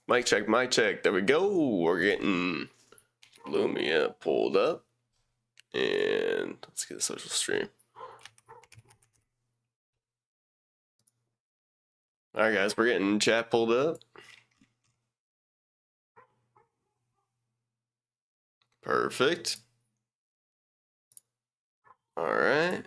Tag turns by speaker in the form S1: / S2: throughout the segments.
S1: Mic check, mic check. There we go. We're getting Lumia pulled up. And let's get a social stream. Alright guys, we're getting chat pulled up. Perfect. Alright.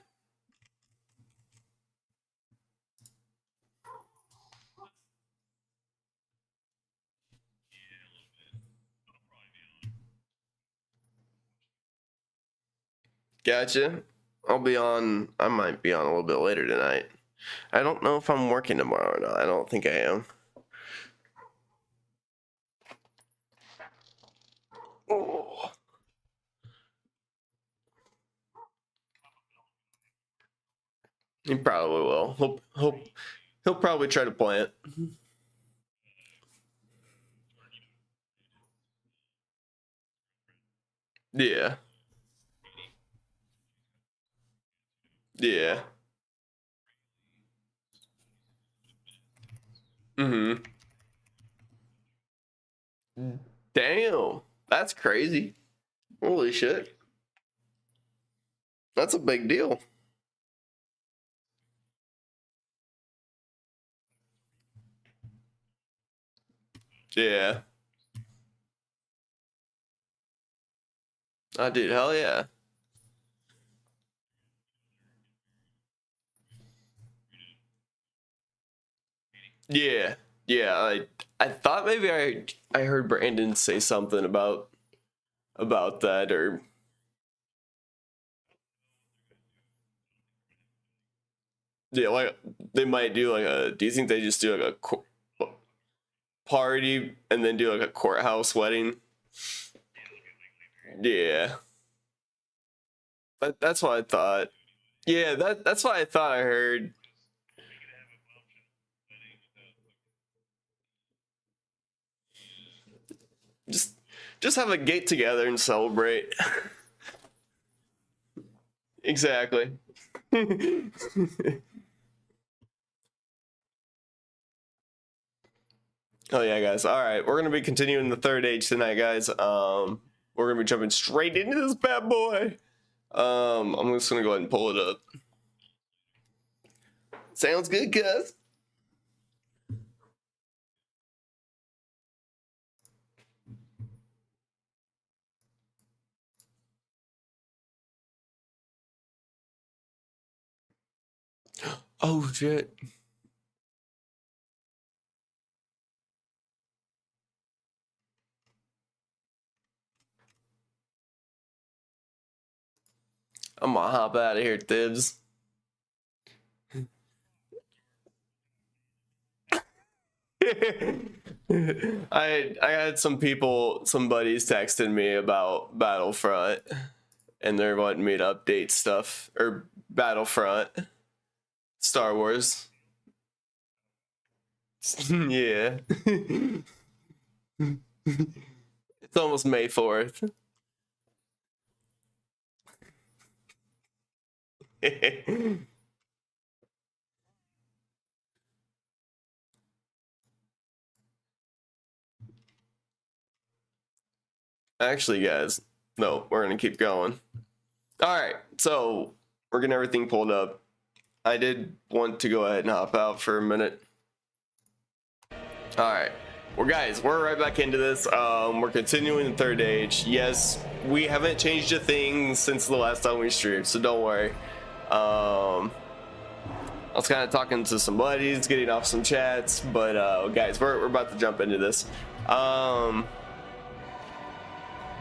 S1: Gotcha. I'll be on. I might be on a little bit later tonight. I don't know if I'm working tomorrow or not. I don't think I am. Oh. He probably will. He'll probably try to play it. Yeah. Yeah. Mm-hmm. Damn. That's crazy. Holy shit. That's a big deal. Yeah. Oh, dude, hell yeah. Yeah. Yeah. I thought maybe I heard Brandon say something about that, or yeah, like they might do like a. Do you think they just do like a party and then do like a courthouse wedding? Yeah. That's what I thought. Yeah, that's what I thought I heard. Just just have a get together and celebrate. Exactly. Oh yeah, guys. All right, we're gonna be continuing the third age tonight, guys. We're gonna be jumping straight into this bad boy. I'm just gonna go ahead and pull it up. Sounds good, cuz. Oh shit. I'm gonna hop out of here, Thibs. I had some people, some buddies texting me about Battlefront, and they're wanting me to update stuff or Battlefront, Star Wars. Yeah, it's almost May 4th. Actually, guys, no, we're gonna keep going. All right, so we're getting everything pulled up. I did want to go ahead and hop out for a minute. All right, well, guys, we're right back into this. We're continuing the third age. Yes, we haven't changed a thing since the last time we streamed, so don't worry. I was kind of talking to some buddies, getting off some chats, but guys, we're about to jump into this.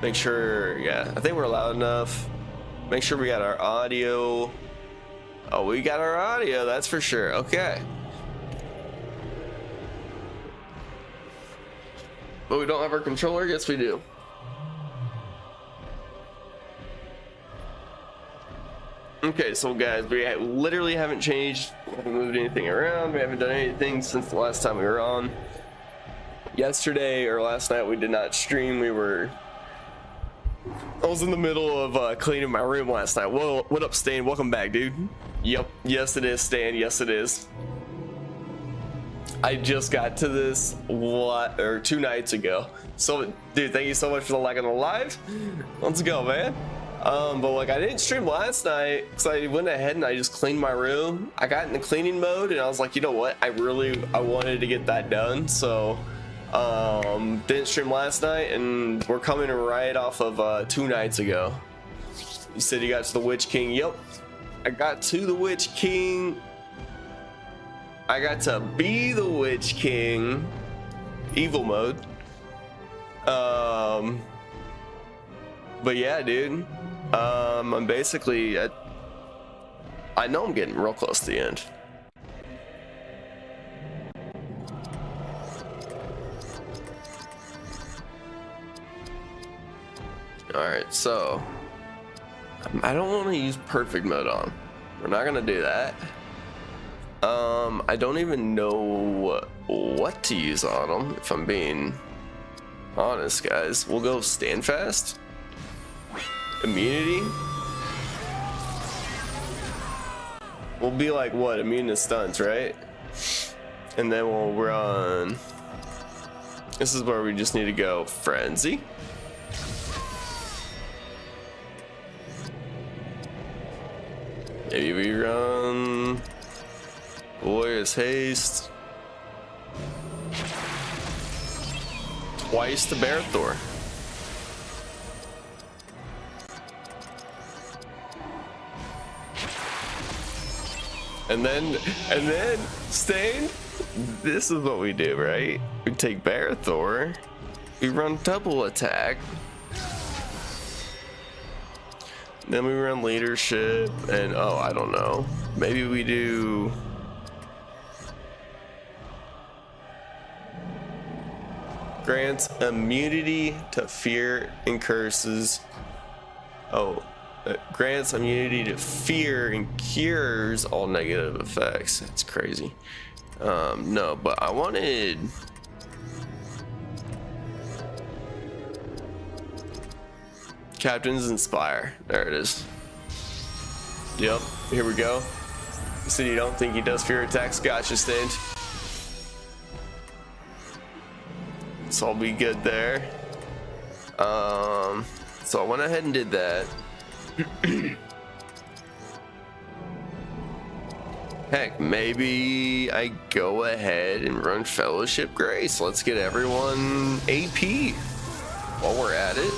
S1: Make sure, yeah, I think we're loud enough. Make sure we got our audio. Oh, we got our audio, that's for sure. Okay. But we don't have our controller? Yes, we do. Okay, so guys, we literally haven't changed, we haven't moved anything around, we haven't done anything since the last time we were on. Yesterday or last night we did not stream. I was in the middle of cleaning my room last night. Whoa, what up, Stan? Welcome back, dude. Yep, yes it is, Stan, yes it is. I just got to this 2 nights ago. So, dude, thank you so much for the like on the live. Let's go, man. But like, I didn't stream last night because I went ahead and I just cleaned my room. I got into cleaning mode and I was like, you know what? I wanted to get that done. So, didn't stream last night, and we're coming right off of 2 nights ago. You said you got to the Witch King. Yep, I got to the Witch King. I got to be the Witch King, evil mode. But yeah, dude, I'm basically at, I know I'm getting real close to the end. Alright, so I don't want to use perfect mode on. We're not gonna do that. I don't even know what to use on them, if I'm being honest, guys. We'll go stand fast, immunity. We'll be like, what, immune to stunts, right? And then we'll run. This is where we just need to go frenzy. Maybe we run Glorious Haste. Twice to Barathor. And then Stain, this is what we do, right? We take Barathor, we run double attack, then we run leadership, and oh, I don't know. Maybe we do grants immunity to fear and curses. Oh, grants immunity to fear and cures all negative effects. That's crazy. No, but I wanted Captain's Inspire. There it is. Yep, here we go. You said you don't think he does fear attacks? Gotcha, Stinge. So I'll be good there. So I went ahead and did that. Heck, maybe I go ahead and run Fellowship Grace. Let's get everyone AP while we're at it.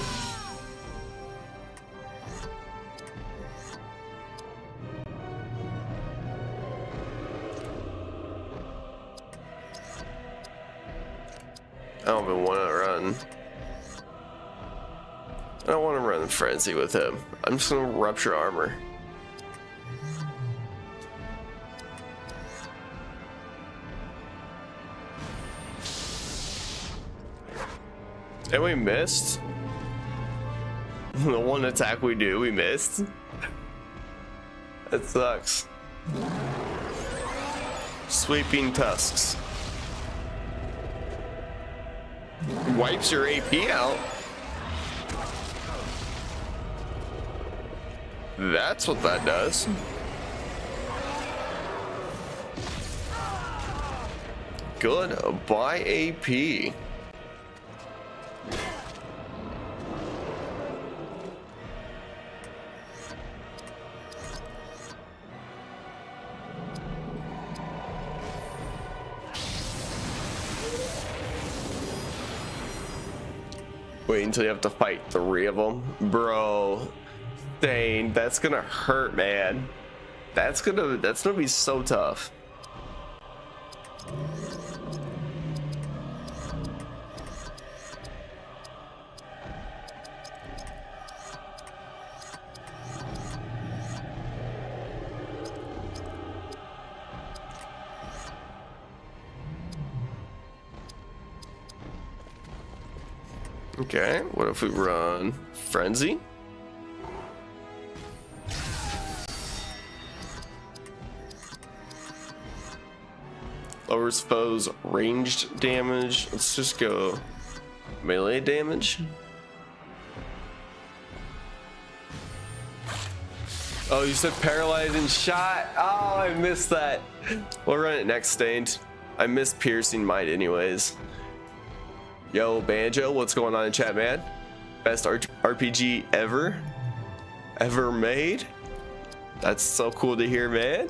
S1: I don't even want to run. I don't want to run Frenzy with him. I'm just going to Rupture Armor. And we missed. The one attack we do, we missed. That sucks. Sweeping Tusks. Wipes your AP out. That's what that does. Good. Buy AP. Wait until you have to fight 3 of them, bro. Dang, that's gonna hurt, man. That's gonna be so tough. Okay, what if we run Frenzy? Lowers foes ranged damage. Let's just go melee damage. Oh, you said paralyzing shot? Oh, I missed that. We'll run it next, Stained. I missed piercing might anyways. Yo, Banjo, what's going on in chat, man? Best RPG ever made? That's so cool to hear, man.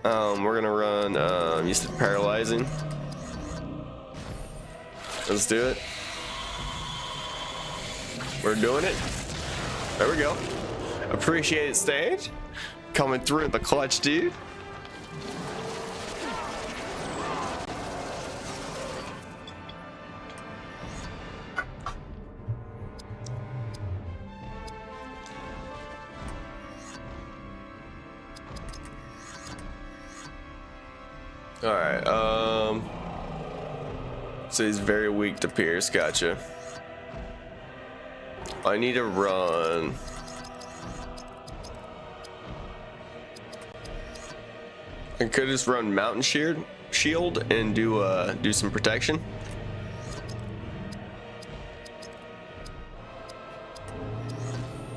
S1: We're gonna run, you said paralyzing. Let's do it. We're doing it. There we go. Appreciate it, Stage. Coming through in the clutch, dude. All right. So he's very weak to Pierce. Gotcha. I need to run. I could just run Mountain Shield and do some protection.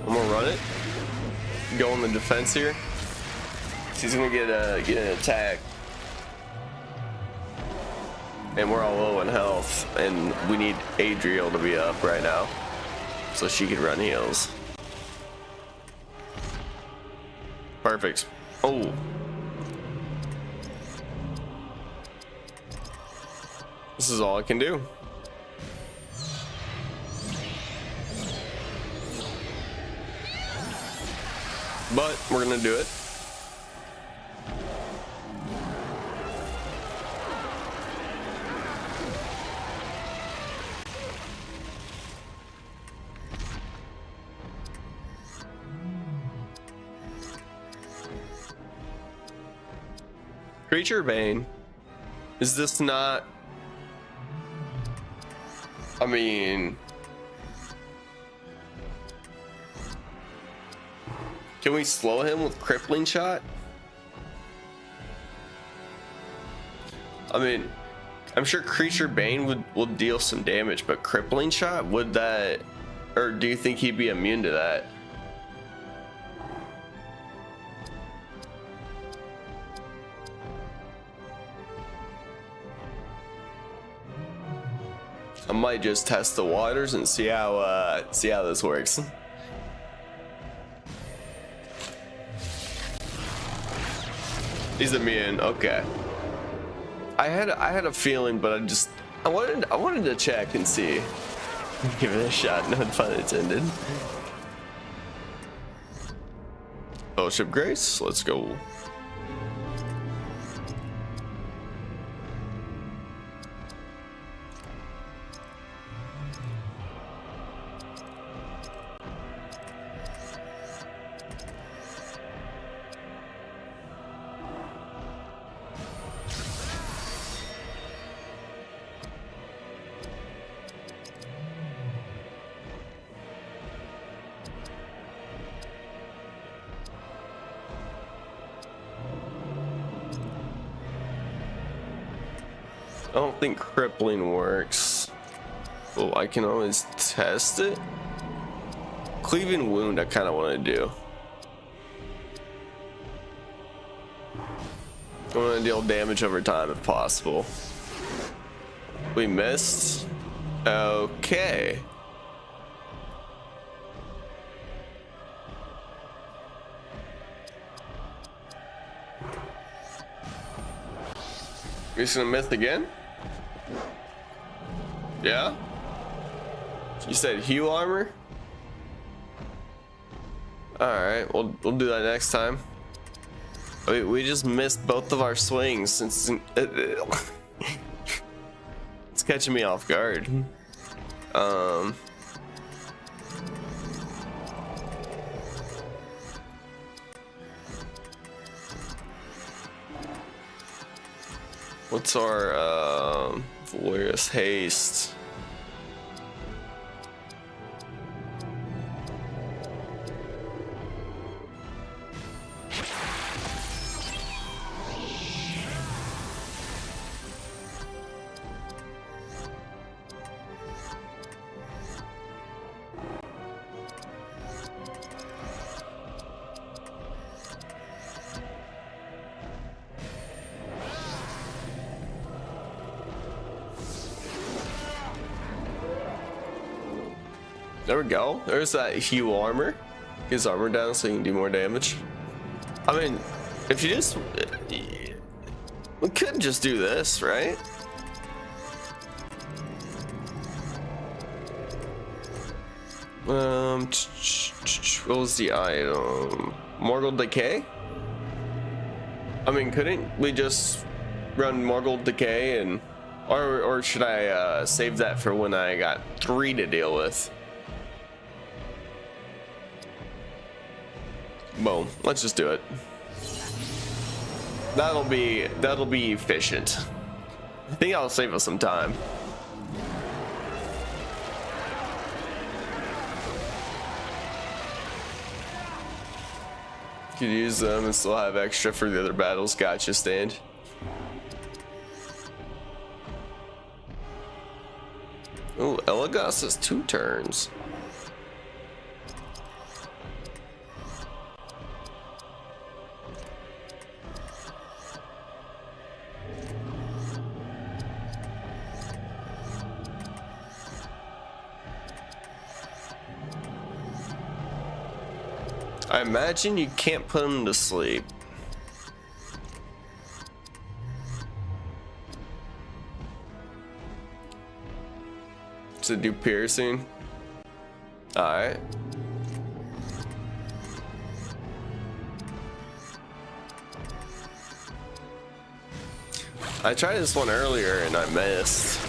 S1: I'm gonna run it. Go on the defense here. He's gonna get an attack. And we're all low in health, and we need Adriel to be up right now so she can run heals. Perfect. Oh. This is all I can do. But we're gonna do it. Creature Bane. Is this not... I mean... Can we slow him with Crippling Shot? I mean, I'm sure Creature Bane would deal some damage, but Crippling Shot, would that... Or do you think he'd be immune to that? I might just test the waters and see how this works. He's immune. Okay. I had a feeling, but I wanted to check and see. Give it a shot. No pun intended. Fellowship Grace. Let's go. I don't think crippling works. Well, I can always test it. Cleaving wound I kind of want to do. I want to deal damage over time if possible. We missed. Okay. You're just gonna miss again? Yeah? You said hue armor? Alright, we'll do that next time. We just missed both of our swings since it's catching me off guard. What's our Valerius haste? There we go. There's that hue armor. Get his armor down so he can do more damage. I mean, if you just... We could just do this, right? What was the item? Morgul Decay? I mean, couldn't we just run Morgul Decay and... Or should I save that for when I got 3 to deal with? Boom. Let's just do it. That'll be efficient. I think I'll save us some time. Could use them and still have extra for the other battles. Gotcha, stand. Oh, Elagos has 2 turns. I imagine you can't put him to sleep. To do piercing. Alright. I tried this one earlier and I missed.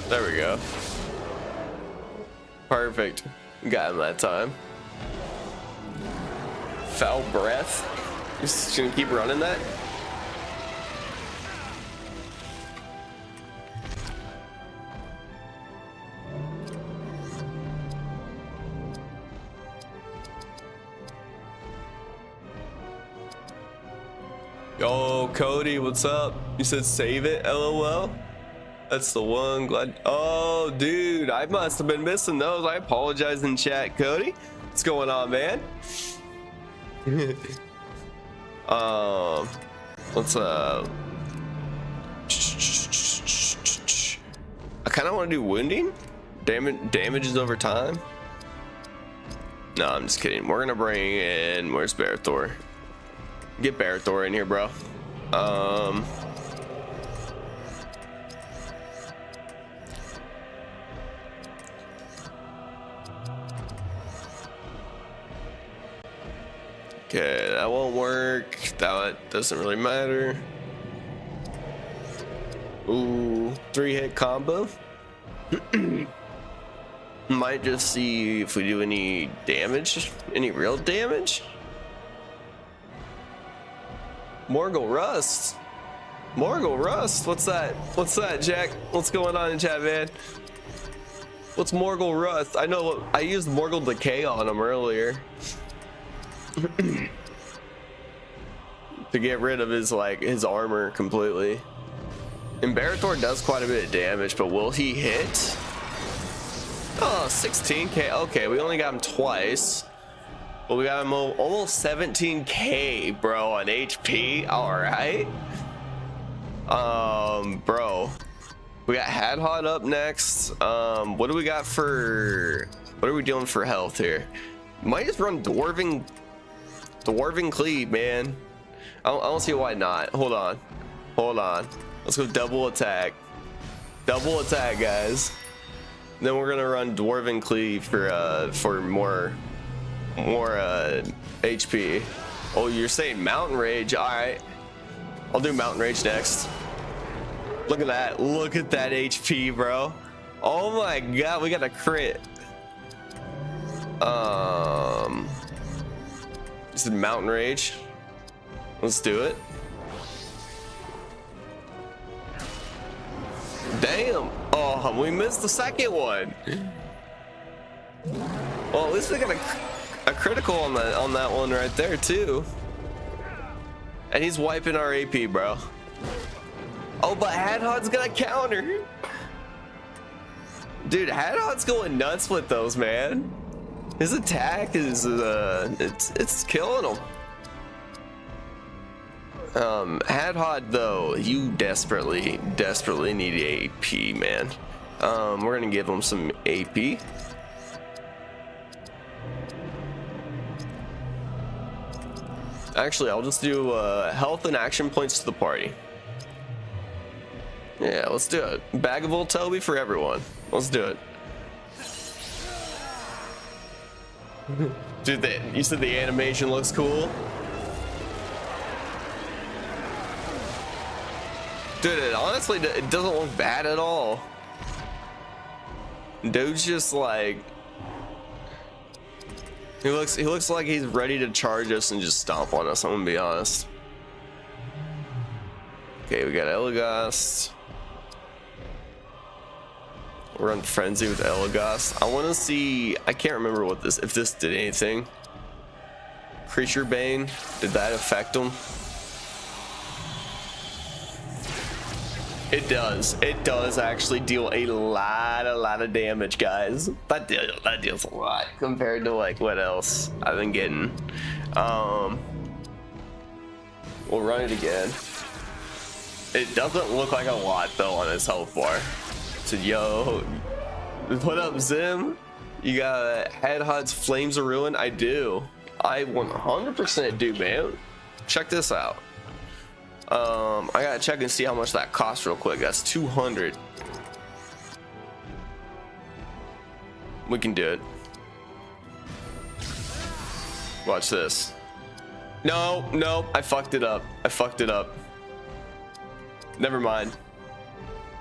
S1: There we go. Perfect. Got him that time. Foul breath. Just gonna keep running that. Yo, Cody, what's up? You said save it, LOL. That's the one. Glad. Oh, dude, I must have been missing those. I apologize in chat, Cody. What's going on, man? Let's I kind of want to do wounding. Damages over time. No, I'm just kidding. We're gonna bring in, where's Barathor? Get Barathor in here, bro. Okay, that won't work. That doesn't really matter. Ooh, 3-hit combo. Might just see if we do any damage, any real damage. Morgul Rust. Morgul Rust. What's that? What's that, Jack? What's going on in chat, man? What's Morgul Rust? I know I used Morgul Decay on him earlier. To get rid of his armor completely. And Barathor does quite a bit of damage, but will he hit? Oh, 16k. Okay, we only got him twice. But we got him almost 17k, bro, on HP. Alright. Bro. We got Hadhod up next. What do we got for... What are we doing for health here? Might just run Dwarven Cleave, man. I don't see why not. Hold on. Let's go double attack. Double attack, guys. Then we're gonna run Dwarven Cleave for more HP. Oh, you're saying Mountain Rage? All right, I'll do Mountain Rage next. Look at that. Look at that HP, bro. Oh my god, we got a crit. This is Mountain Rage. Let's do it. Damn. Oh, we missed the second one. Well, at least we got a critical on that one right there too. And he's wiping our AP, bro. Oh, but Hadhod's gonna counter. Dude, Hadhod's going nuts with those, man. His attack is it's killing him. Hadhod though, you desperately need AP, man. We're gonna give him some AP. Actually, I'll just do health and action points to the party. Yeah, let's do it. Bag of old Toby for everyone. Let's do it. Dude, you said the animation looks cool? Dude, it honestly, it doesn't look bad at all. Dude's just like... He looks like he's ready to charge us and just stomp on us, I'm gonna be honest. Okay, we got Elagast. We're on Frenzy with Elagast. I want to see. I can't remember what this. If this did anything. Creature Bane. Did that affect him? It does. It does actually deal a lot of damage, guys. That deals a lot compared to like what else I've been getting. We'll run it again. It doesn't look like a lot though on his health bar. So yo, what up, Zim? You got Headhut's Flames of Ruin? I do. I 100% do, man. Check this out. I gotta check and see how much that costs real quick. That's 200. We can do it. Watch this. No, I fucked it up. Never mind.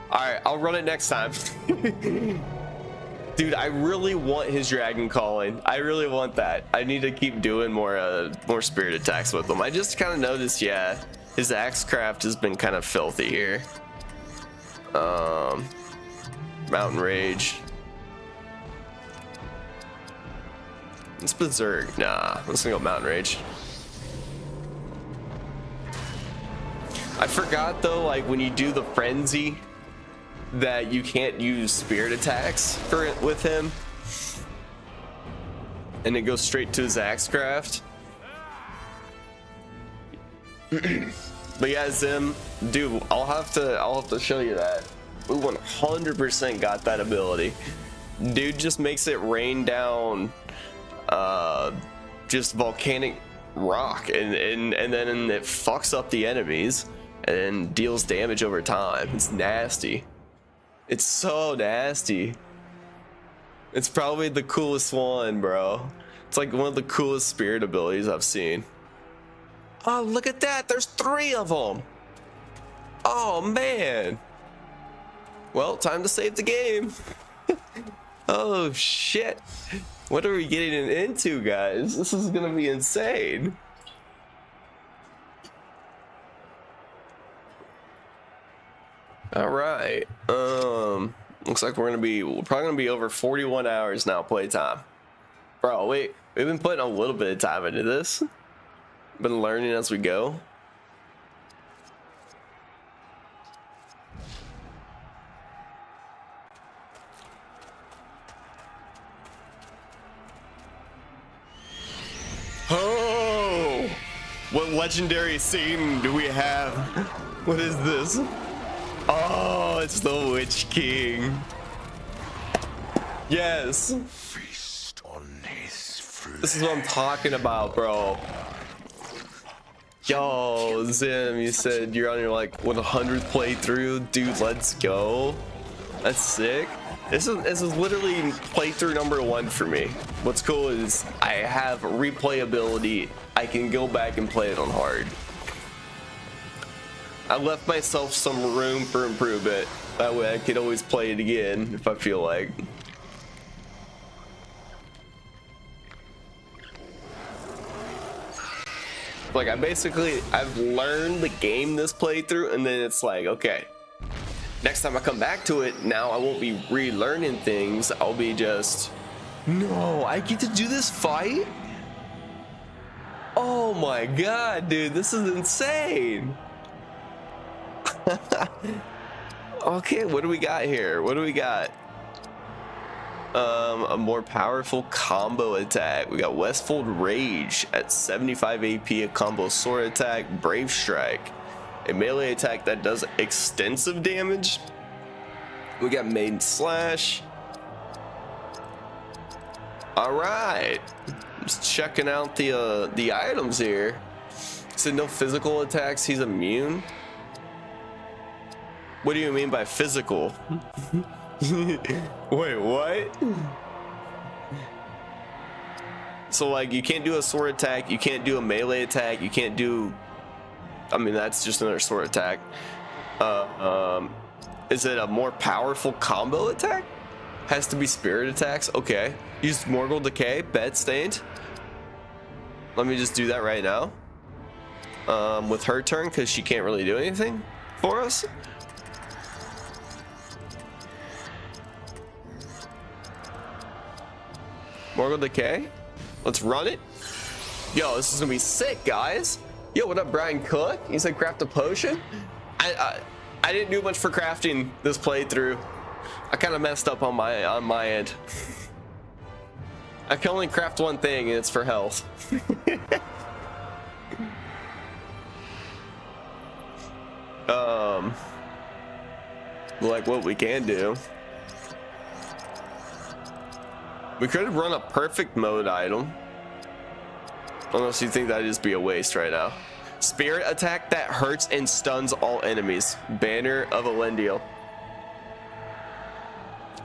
S1: Alright, I'll run it next time. Dude, I really want his Dragon Calling. I really want that. I need to keep doing more spirit attacks with him. I just kind of noticed, yeah, his Axecraft has been kind of filthy here. Mountain Rage. It's Berserk. Nah, let's go Mountain Rage. I forgot though, like when you do the Frenzy, that you can't use spirit attacks for it with him, and it goes straight to his Axecraft. But yeah, Zim, dude, I'll have to show you that. We 100% got that ability. Dude just makes it rain down just volcanic rock, and then it fucks up the enemies and deals damage over time. It's nasty. It's so nasty. It's probably the coolest one, bro. It's like one of the coolest spirit abilities I've seen. Oh, look at that. There's 3 of them. Oh, man. Well, time to save the game. Oh, shit. What are we getting into, guys? This is going to be insane. All right. Looks like we're probably gonna be over 41 hours now playtime. Bro, wait, we've been putting a little bit of time into this. Been learning as we go. Oh, what legendary scene do we have? What is this? Oh, it's the Witch King. Yes. Feast on his flesh. This is what I'm talking about, bro. Yo, Zim, you said you're on your like 100th playthrough, dude. Let's go. That's sick. This is literally playthrough number 1 for me. What's cool is I have replayability. I can go back and play it on hard. I left myself some room for improvement. That way I could always play it again if I feel like. Like I've learned the game this playthrough, and then it's like, okay, next time I come back to it, now I won't be relearning things. I'll be just, no, I get to do this fight? Oh my god, dude, this is insane. Okay, what do we got here? What do we got? A more powerful combo attack. We got Westfold Rage at 75 AP, a combo sword attack, Brave Strike, a melee attack that does extensive damage. We got Maiden Slash. All right, just checking out the items here. So no physical attacks. He's immune. What do you mean by physical? Wait, what? So like you can't do a sword attack, you can't do a melee attack, you can't do, I mean that's just another sword attack. Is it a more powerful combo attack? Has to be spirit attacks. Okay, use Morgul Decay, Bed Stained. Let me just do that right now with her turn, because she can't really do anything. for us? Mortal Decay. Let's run it. Yo, this is gonna be sick, guys. Yo, what up, Brian Cook? You said craft a potion? I didn't do much for crafting this playthrough. I kind of messed up on my end. I can only craft one thing, and it's for health. Like what we can do. We could run a perfect mode item. Unless you think that'd just be a waste right now. Spirit attack that hurts and stuns all enemies. Banner of Elendil.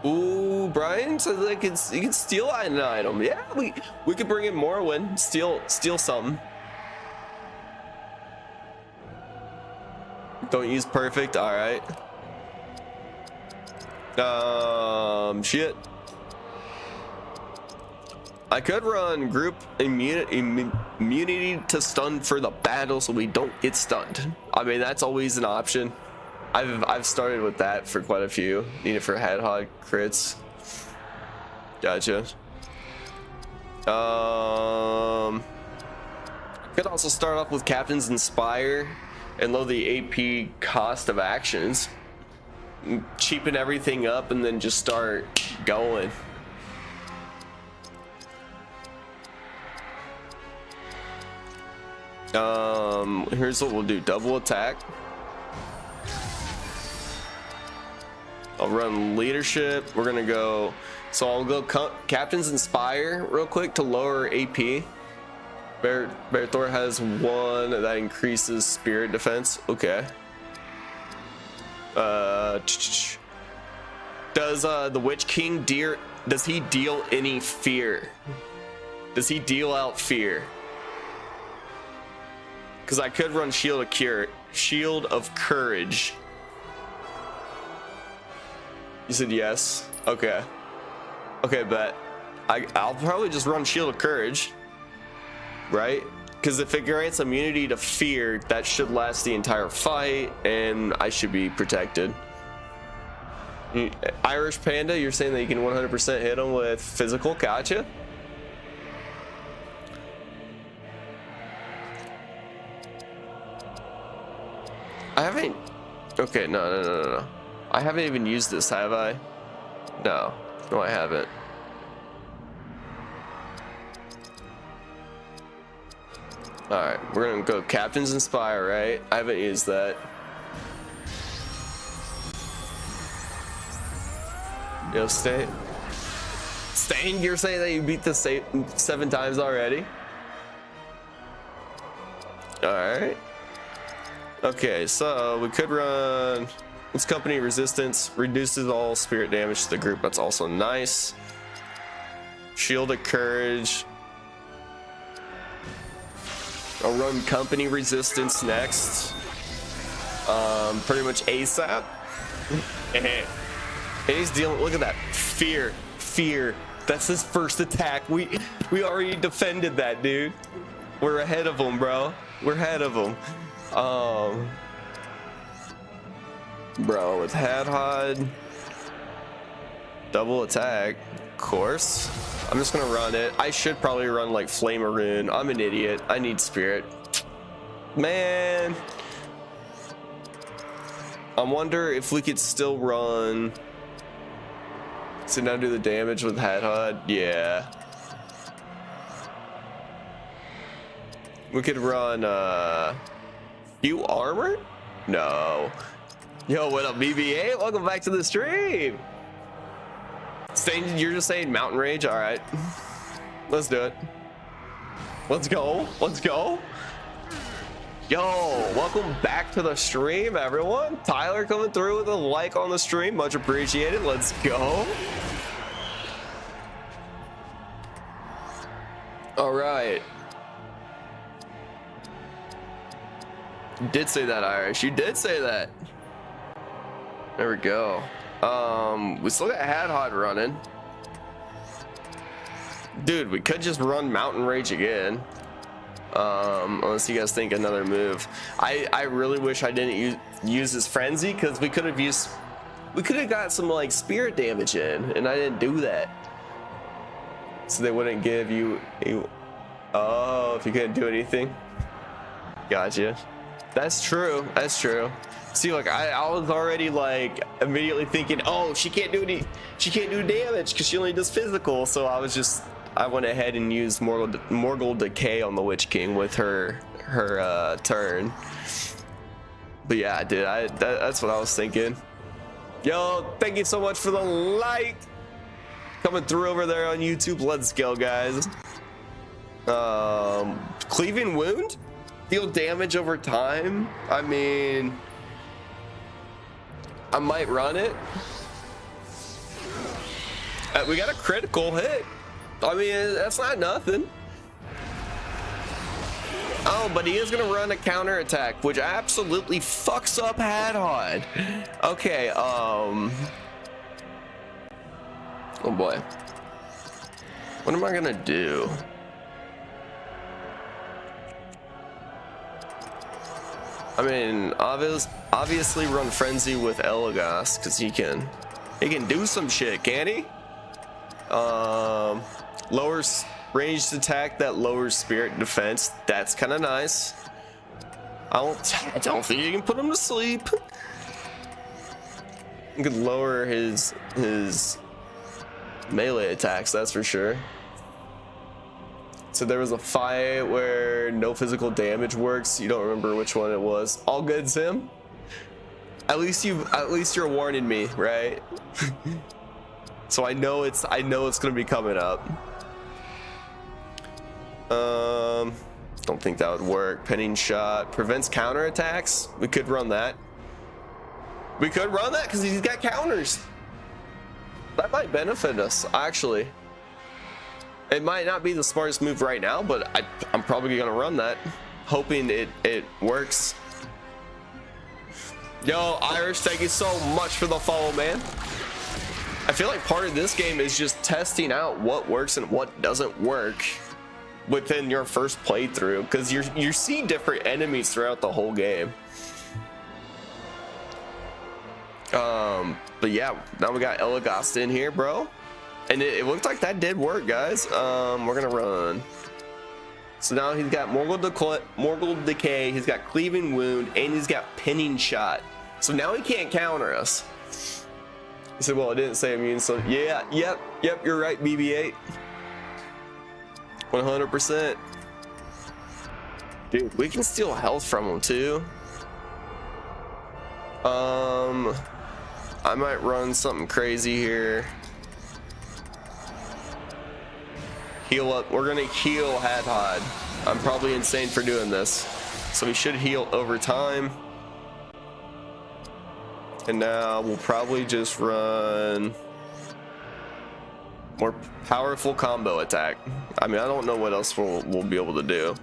S1: Ooh, Brian says like you can steal an item. Yeah, we could bring in Morrowind. Steal something. Don't use perfect. All right. Shit. I could run group immunity to stun for the battle so we don't get stunned. I mean, that's always an option. I've started with that for quite a few. Need it for headhog crits. Gotcha. Could also start off with Captain's Inspire and lower the AP cost of actions. Cheapen everything up and then just start going. Here's what we'll do. Double attack. I'll run leadership. We're gonna go, so I'll go Captain's Inspire real quick to lower AP. Bear Thor has one that increases spirit defense. Okay. Does the Witch King does he deal any fear? Does he deal out fear? Because I could run Shield of Courage. You said yes. Okay. Okay, bet. I'll probably just run Shield of Courage, right? Because if it grants immunity to fear, that should last the entire fight, and I should be protected. Irish Panda, you're saying that you can 100% hit them with physical? Gotcha. I haven't. Okay, no. I haven't even used this, have I? No, I haven't. All right, we're gonna go Captain's Inspire, right? I haven't used that. Yo, Stain, you're saying that you beat this 7 times already? All right. Okay, so we could run. Its company resistance reduces all spirit damage to the group. That's also nice. Shield of Courage. I'll run company resistance next. Pretty much ASAP. And he's dealing. Look at that fear. That's his first attack. We already defended that, dude. We're ahead of him, bro. We're ahead of him. Bro, with Hadhod, double attack, of course. I'm just gonna run it. I should probably run like Flameroon. I'm an idiot. I need spirit. Man. I wonder if we could still run. So now do the damage with Hadhod. Yeah. We could run Few armor? No. Yo, what up, BB8? Welcome back to the stream. Stain, you're just saying Mountain Rage? All right. Let's do it. Let's go. Yo, welcome back to the stream, everyone. Tyler coming through with a like on the stream. Much appreciated. Let's go. All right. You did say that, Irish. You did say that. There we go. We still got Hadhod running. Dude, we could just run Mountain Rage again. Unless you guys think another move. I really wish I didn't use this frenzy, because we could have got some like spirit damage in, and I didn't do that. So they wouldn't give you oh, if you couldn't do anything. Gotcha. That's true. That's true. See, like I was already like immediately thinking, oh, she can't do damage because she only does physical. So I went ahead and used Morgul Decay on the Witch King with her turn. But yeah, dude, that's what I was thinking. Yo, thank you so much for the like coming through over there on YouTube. Let's go, guys. Cleaving Wound, deal damage over time. I mean, I might run it. We got a critical hit. I mean, that's not nothing. Oh, but he is gonna run a counter attack, which absolutely fucks up Hadhod. Okay, oh boy. What am I gonna do? I mean, obviously run Frenzy with Elagos, because he can do some shit, can't he? Lowers ranged attack that lowers spirit defense. That's kind of nice. I don't think you can put him to sleep. You could lower his melee attacks, that's for sure. So there was a fight where no physical damage works. You don't remember which one it was. All good's him. At least you're warning me, right? So I know it's gonna be coming up. Don't think that would work. Penning shot prevents counter attacks. We could run that. We could run that because he's got counters. That might benefit us, actually. It might not be the smartest move right now, but I'm probably gonna run that, hoping it works. Yo, Irish, thank you so much for the follow, man. I feel like part of this game is just testing out what works and what doesn't work within your first playthrough, because you see different enemies throughout the whole game. But yeah, now we got Elagos in here, bro, and it looked like that did work, guys. We're gonna run. So now he's got Morgul Decay, he's got Cleaving Wound, and he's got Pinning Shot. So now he can't counter us. He said, well, it didn't say immune, so yeah, yep, you're right, BB-8. 100%. Dude, we can steal health from him too. I might run something crazy here. Heal up. We're gonna heal Hadhod. I'm probably insane for doing this, so we should heal over time. And now we'll probably just run more powerful combo attack. I mean, I don't know what else we'll be able to do.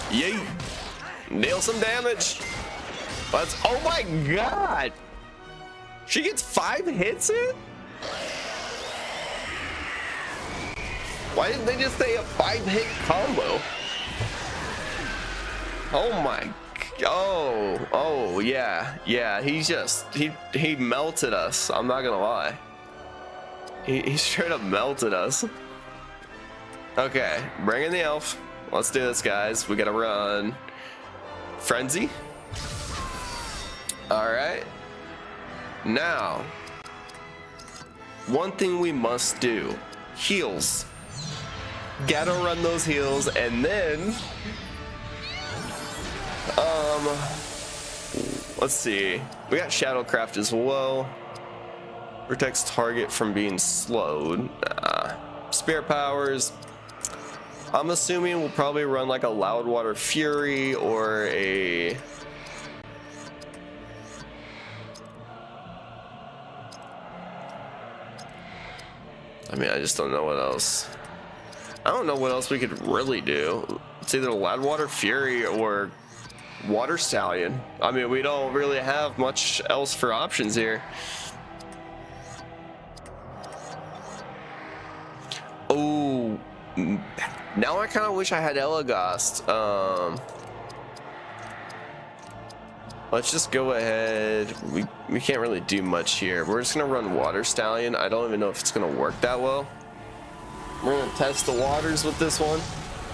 S1: Yeet! Nail some damage. Oh my god! She gets 5 hits in? Why didn't they just say a 5-hit combo? Oh my, oh yeah, he melted us. I'm not gonna lie, he straight up melted us. Okay, bring in the elf. Let's do this, guys. We gotta run Frenzy. All right, now one thing we must do: heals. Gotta run those heals, and then let's see, we got Shadowcraft as well. Protects target from being slowed. Spirit powers, I'm assuming we'll probably run like a Loudwater Fury or a I mean, I just don't know what else. I don't know what else we could really do. It's either Loudwater Fury or Water Stallion. I mean, we don't really have much else for options here. Oh, now I kind of wish I had Elagast. Let's just go ahead. We can't really do much here. We're just gonna run Water Stallion. I don't even know if it's gonna work that well. We're gonna test the waters with this one.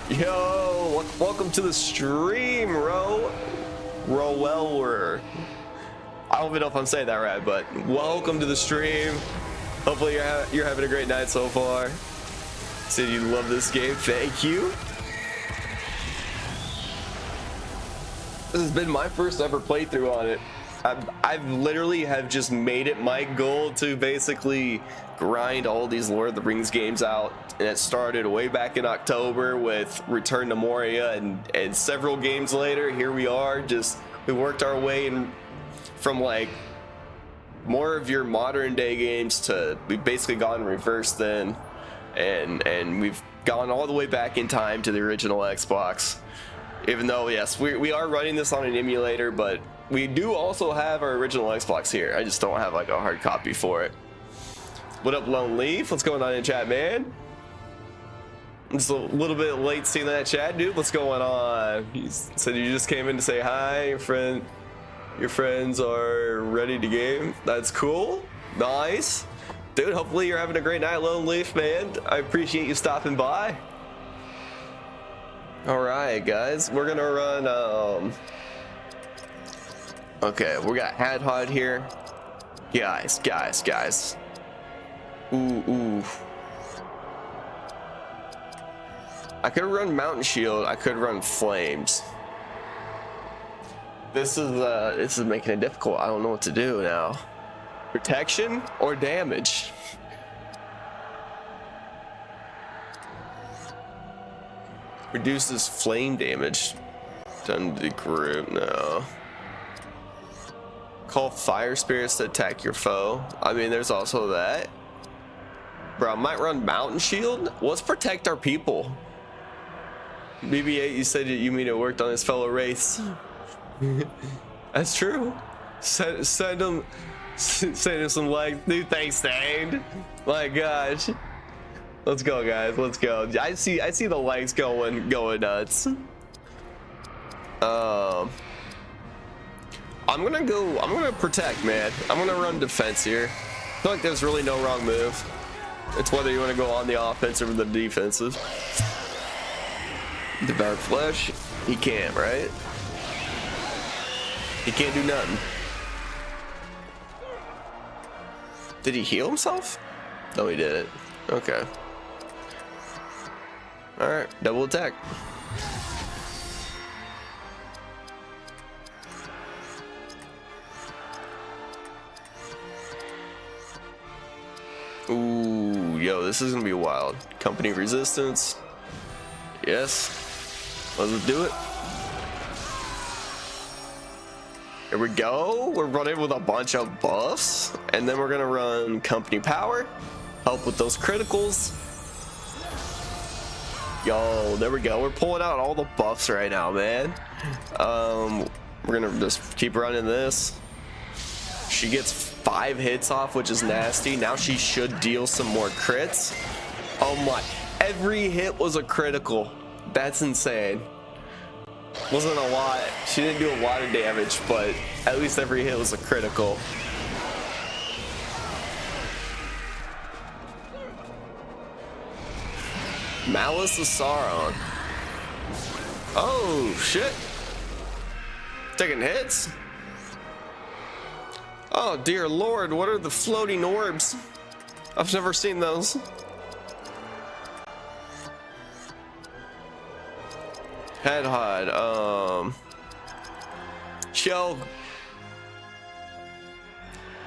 S1: Yo, welcome to the stream, Roweller. I don't even know if I'm saying that right, but welcome to the stream. Hopefully you're having a great night so far. Said you love this game. Thank you. This has been my first ever playthrough on it. I've literally have just made it my goal to basically grind all these Lord of the Rings games out, and it started way back in October with Return to Moria, and several games later, here we are. Just we worked our way in from like more of your modern day games to we've basically gone reverse then, and we've gone all the way back in time to the original Xbox. Even though, yes, we are running this on an emulator, but we do also have our original Xbox here. I just don't have like a hard copy for it. What up, Lone Leaf? What's going on in chat, man? I'm just a little bit late seeing that chat, dude. What's going on? He said you just came in to say hi. Your friends are ready to game. That's cool. Nice. Dude, hopefully you're having a great night, Lone Leaf, man. I appreciate you stopping by. All right, guys, we're gonna run, okay, we got Hadhod here. Guys. Ooh. I could run Mountain Shield, I could run Flames. This is making it difficult. I don't know what to do now. Protection or damage? Reduces flame damage done to the group. No. Call fire spirits to attack your foe. I mean, there's also that. Bro, I might run Mountain Shield. Let's protect our people. BB-8, you said that you mean it worked on his fellow race. That's true. Send him some likes. Dude, thanks, Stained. My gosh. Let's go, guys. Let's go. I see the likes going nuts. I'm gonna protect, man. I'm gonna run defense here. I feel like there's really no wrong move. It's whether you want to go on the offensive or the defensive. Devour Flesh, he can't, right? He can't do nothing. Did he heal himself? No, he didn't. Okay. All right, double attack. Ooh, yo, this is gonna be wild. Company resistance. Yes. Let's do it. Here we go. We're running with a bunch of buffs, and then we're gonna run company power, help with those criticals. Yo, there we go. We're pulling out all the buffs right now, man. We're gonna just keep running this. She gets 5 hits off, which is nasty. Now she should deal some more crits. Oh my, every hit was a critical. That's insane. Wasn't a lot. She didn't do a lot of damage, but at least every hit was a critical. Malice of Sauron. Oh shit. Taking hits. Oh dear lord, what are the floating orbs? I've never seen those. Headhod, Show.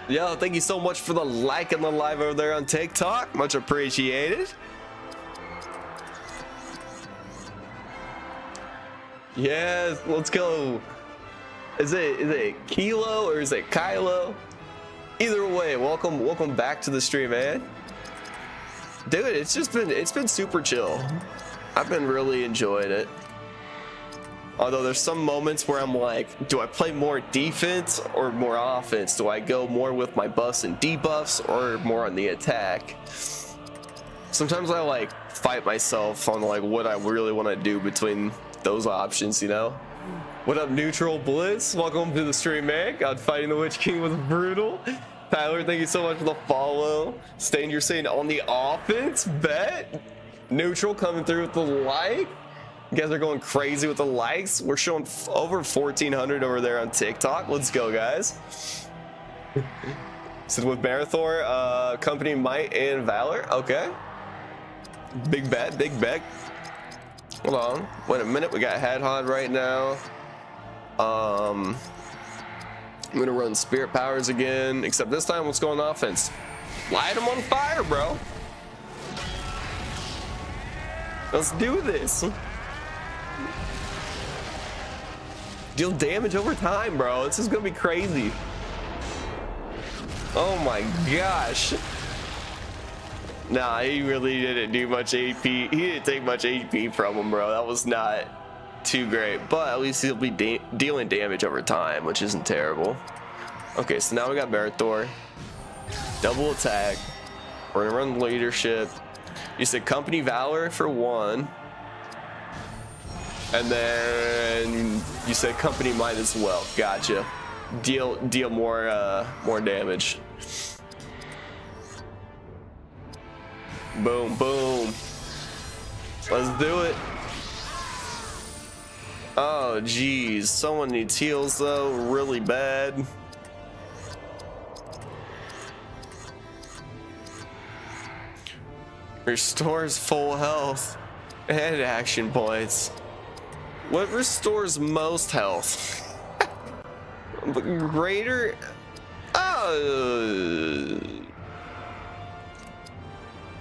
S1: Yo, thank you so much for the like and the live over there on TikTok. Much appreciated. Yes, let's go. Is it Kilo or is it Kylo? Either way, welcome back to the stream, man. Dude, it's been super chill. I've been really enjoying it. Although there's some moments where I'm like, do I play more defense or more offense? Do I go more with my buffs and debuffs or more on the attack? Sometimes I like fight myself on like what I really want to do between those options, you know. What up, Neutral Bliss? Welcome to the stream, man. God, fighting the Witch King was brutal. Tyler, thank you so much for the follow. Stain, you're saying on the offense, bet. Neutral coming through with the like. You guys are going crazy with the likes. We're showing over 1,400 over there on TikTok. Let's go, guys. So with Marathor, company Might and Valor. Okay. Big bet, big bet. Hold on. Wait a minute. We got Hadhod right now. I'm gonna run Spirit Powers again, except this time let's go on offense. Light them on fire, bro. Let's do this. Deal damage over time, bro. This is gonna be crazy. Oh my gosh. Nah, he really didn't do much AP. He didn't take much AP from him, bro. That was not too great, but at least he'll be dealing damage over time, which isn't terrible. Okay, so now we got Marathor. Double attack. We're gonna run leadership. You said Company Valor for 1. And then you said Company Might as well. Gotcha. Deal more damage. Boom, boom. Let's do it. Oh, geez. Someone needs heals, though, really bad. Restores full health and action points. What restores most health? Greater...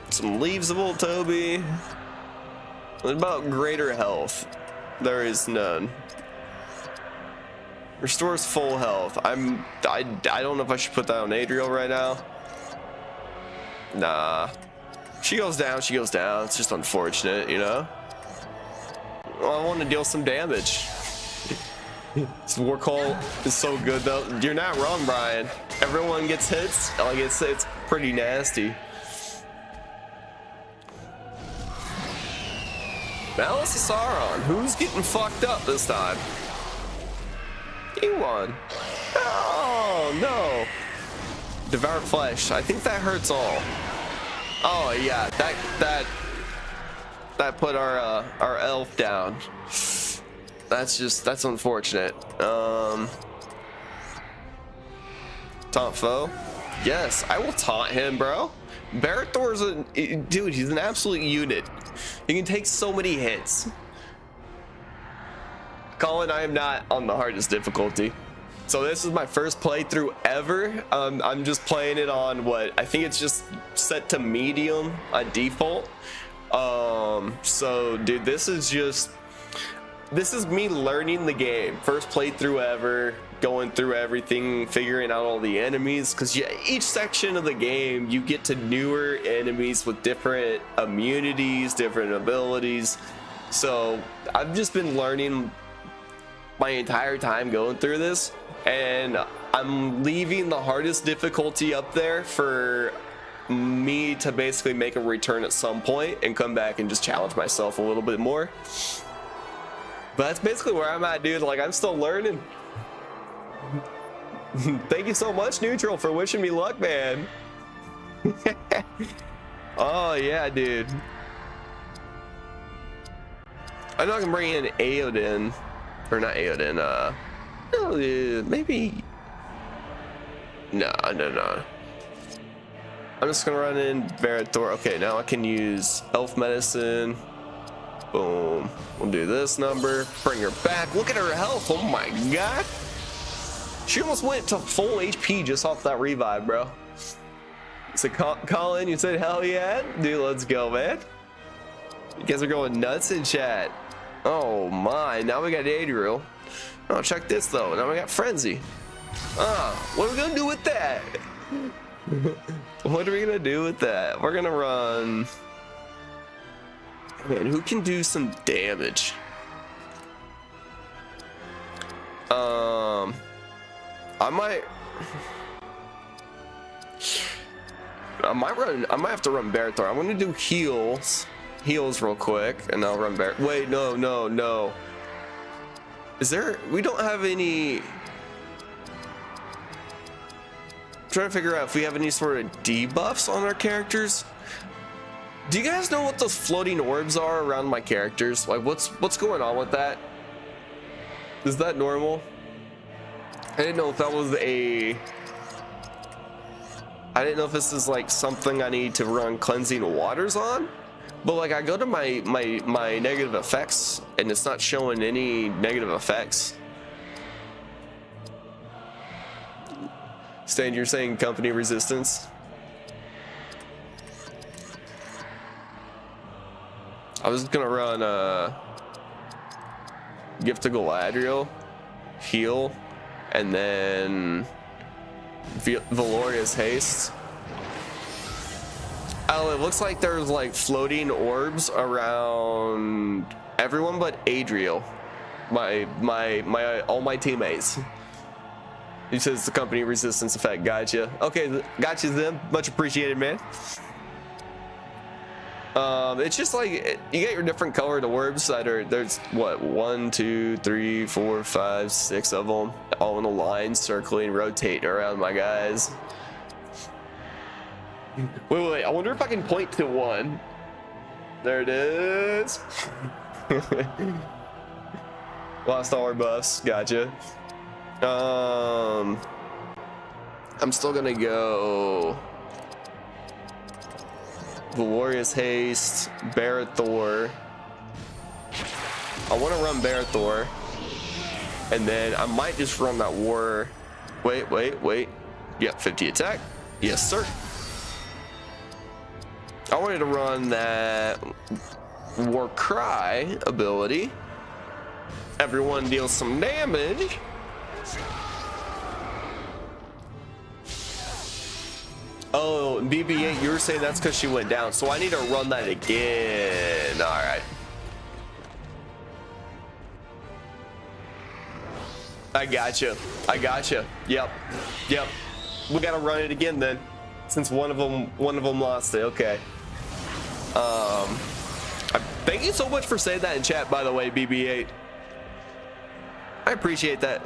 S1: Some leaves of old Toby. What about greater health? There is none. Restores full health. I don't know if I should put that on Adriel right now. Nah. She goes down, she goes down. It's just unfortunate, you know? Well, I want to deal some damage. This war call is so good, though. You're not wrong, Brian. Everyone gets hits. Like, it's pretty nasty. Malice of Sauron. Who's getting fucked up this time? You won. Oh, no. Devour flesh. I think that hurts all. Oh, yeah. That put our elf down. That's unfortunate. Taunt foe. Yes, I will taunt him, bro. Barathor's dude, he's an absolute unit. He can take so many hits. Colin, I am not on the hardest difficulty. So this is my first playthrough ever. I'm just playing it on what I think it's just set to medium on default. So dude, this is me learning the game. First playthrough ever, going through everything, figuring out all the enemies, because each section of the game you get to newer enemies with different immunities, different abilities. So I've just been learning my entire time going through this, and I'm leaving the hardest difficulty up there for me to basically make a return at some point and come back and just challenge myself a little bit more. But that's basically where I'm at, dude. Like, I'm still learning. Thank you so much, Neutral, for wishing me luck, man. Oh, yeah, dude. I'm not gonna bring in Aoden. Or not Aoden, maybe... No. I'm just gonna run in Barathor. Okay, now I can use Elf Medicine. Boom. We'll do this number. Bring her back. Look at her health. Oh my god. She almost went to full HP just off that revive, bro. So Colin, you said hell yeah? Dude, let's go, man. You guys are going nuts in chat. Oh my. Now we got Adriel. Oh, check this though. Now we got Frenzy. What are we gonna do with that? What are we gonna do with that? We're gonna run... Man, who can do some damage? I might... I might have to run Barathor. I'm gonna do heals real quick, and I'll run Bar. Wait, no. Is there? We don't have any. I'm trying to figure out if we have any sort of debuffs on our characters. Do you guys know what those floating orbs are around my characters? Like, what's going on with that? Is that normal? I didn't know if that was a. I didn't know if this is like something I need to run cleansing waters on, but like I go to my negative effects and it's not showing any negative effects. Stan, you're saying company resistance? I was gonna run Gift to Galadriel, heal, and then Valoria's haste. Oh, it looks like there's like floating orbs around everyone but Adriel, my all my teammates. He says the company resistance effect. Gotcha. Okay, gotcha then. Much appreciated, man. It's just like you get your different colored orbs that are, there's what, 1 2 3 4 5 6 of them all in a line circling, rotating around my guys. Wait, I wonder if I can point to one. There it is. Lost all our buffs. Gotcha. I'm still gonna go Glorious Haste, Barathor. I want to run Barathor, and then I might just run that War. Wait. Yep, 50 attack. Yes, sir. I wanted to run that War Cry ability. Everyone deals some damage. Oh, BB-8, you were saying that's because she went down, so I need to run that again. All right. I gotcha. Yep. We gotta run it again then, since one of them lost it. Okay. Thank you so much for saying that in chat, by the way, BB-8. I appreciate that.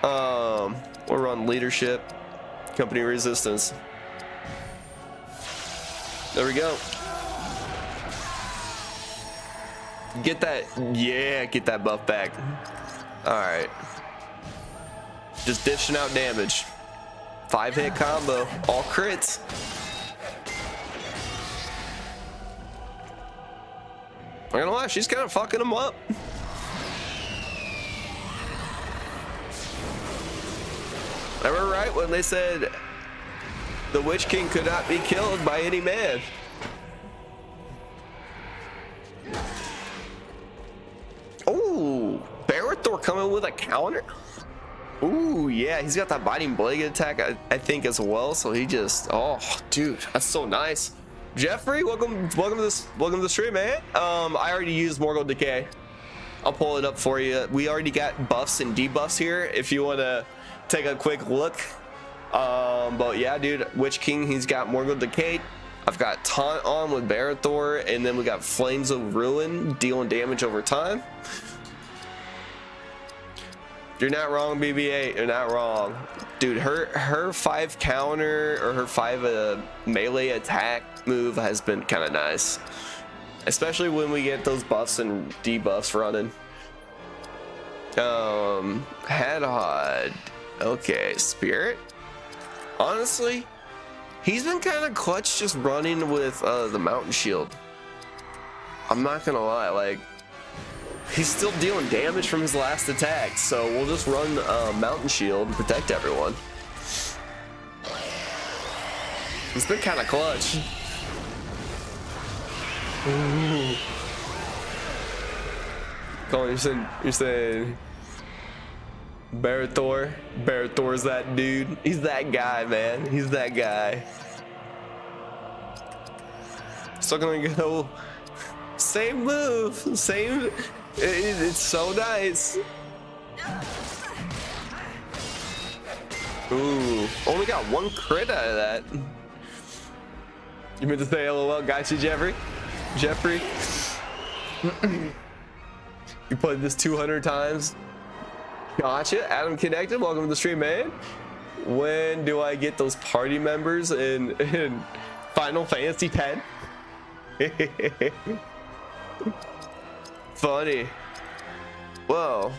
S1: We'll run leadership. Company resistance. There we go. Get that buff back. All right. Just dishing out damage. 5-hit combo, all crits. I'm gonna lie, she's kind of fucking them up. Remember right when they said the Witch King could not be killed by any man? Ooh, Barathor coming with a counter. Ooh, yeah, he's got that biting blade attack, I think, as well. So he just, oh, dude, that's so nice. Jeffrey, welcome to the stream, man. I already used Morgul Decay. I'll pull it up for you. We already got buffs and debuffs here if you want to take a quick look. But yeah, dude, Witch King, he's got Morgul Decay. I've got Taunt on with Barathor, and then we got Flames of Ruin dealing damage over time. You're not wrong, BB-8. You're not wrong, dude. Her 5 counter or her 5 melee attack move has been kind of nice, especially when we get those buffs and debuffs running. Hadhod. Okay, Spirit. Honestly, he's been kind of clutch just running with the Mountain Shield. I'm not gonna lie, like, he's still dealing damage from his last attack, so we'll just run Mountain Shield and protect everyone. It's been kind of clutch. Ooh. Colin, you're saying Barathor's that dude. He's that guy, man. He's that guy. Still gonna go same move, same. It's so nice. Ooh, only got 1 crit out of that. You meant to say LOL? Gotcha, Jeffrey. Jeffrey. You played this 200 times. Gotcha. Adam Connected, welcome to the stream, man. When do I get those party members in Final Fantasy X? Funny. Whoa.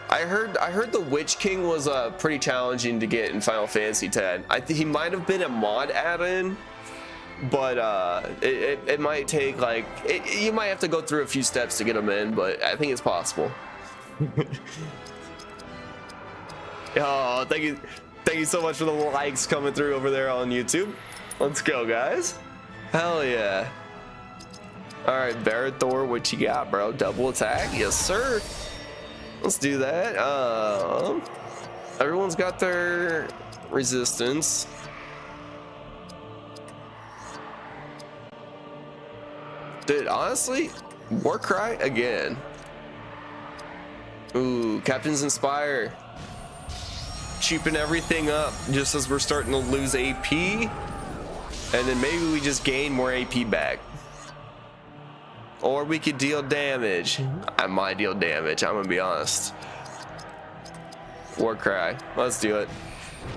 S1: I heard the Witch King was pretty challenging to get in Final Fantasy X. I think he might have been a mod add-in, but it might take like you might have to go through a few steps to get him in, but I think it's possible. Oh, thank you so much for the likes coming through over there on YouTube. Let's go, guys. Hell yeah. All right, Barathor, what you got, bro? Double attack? Yes, sir. Let's do that. Everyone's got their resistance. Dude, honestly, Warcry again. Ooh, Captain's Inspire. Cheapen everything up just as we're starting to lose AP. And then maybe we just gain more AP back. Or we could deal damage. I might deal damage, I'm gonna be honest. Warcry, let's do it.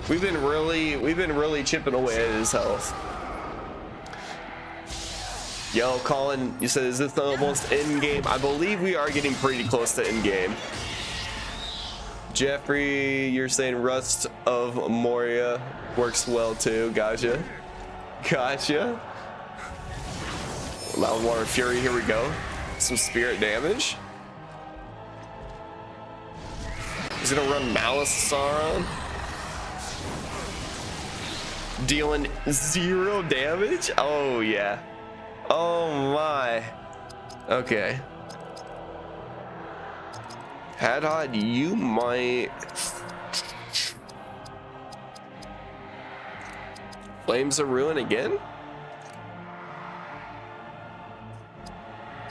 S1: We've been really chipping away at his health. Yo, Colin, you said, is this almost end game? I believe we are getting pretty close to end game. Jeffrey, you're saying Rust of Moria works well too. Gotcha. Gotcha. Loud Water Fury, here we go. Some spirit damage. He's gonna run Malice Sauron. Dealing 0 damage? Oh yeah. Oh my. Okay. Hadhod, you might... Flames of Ruin again?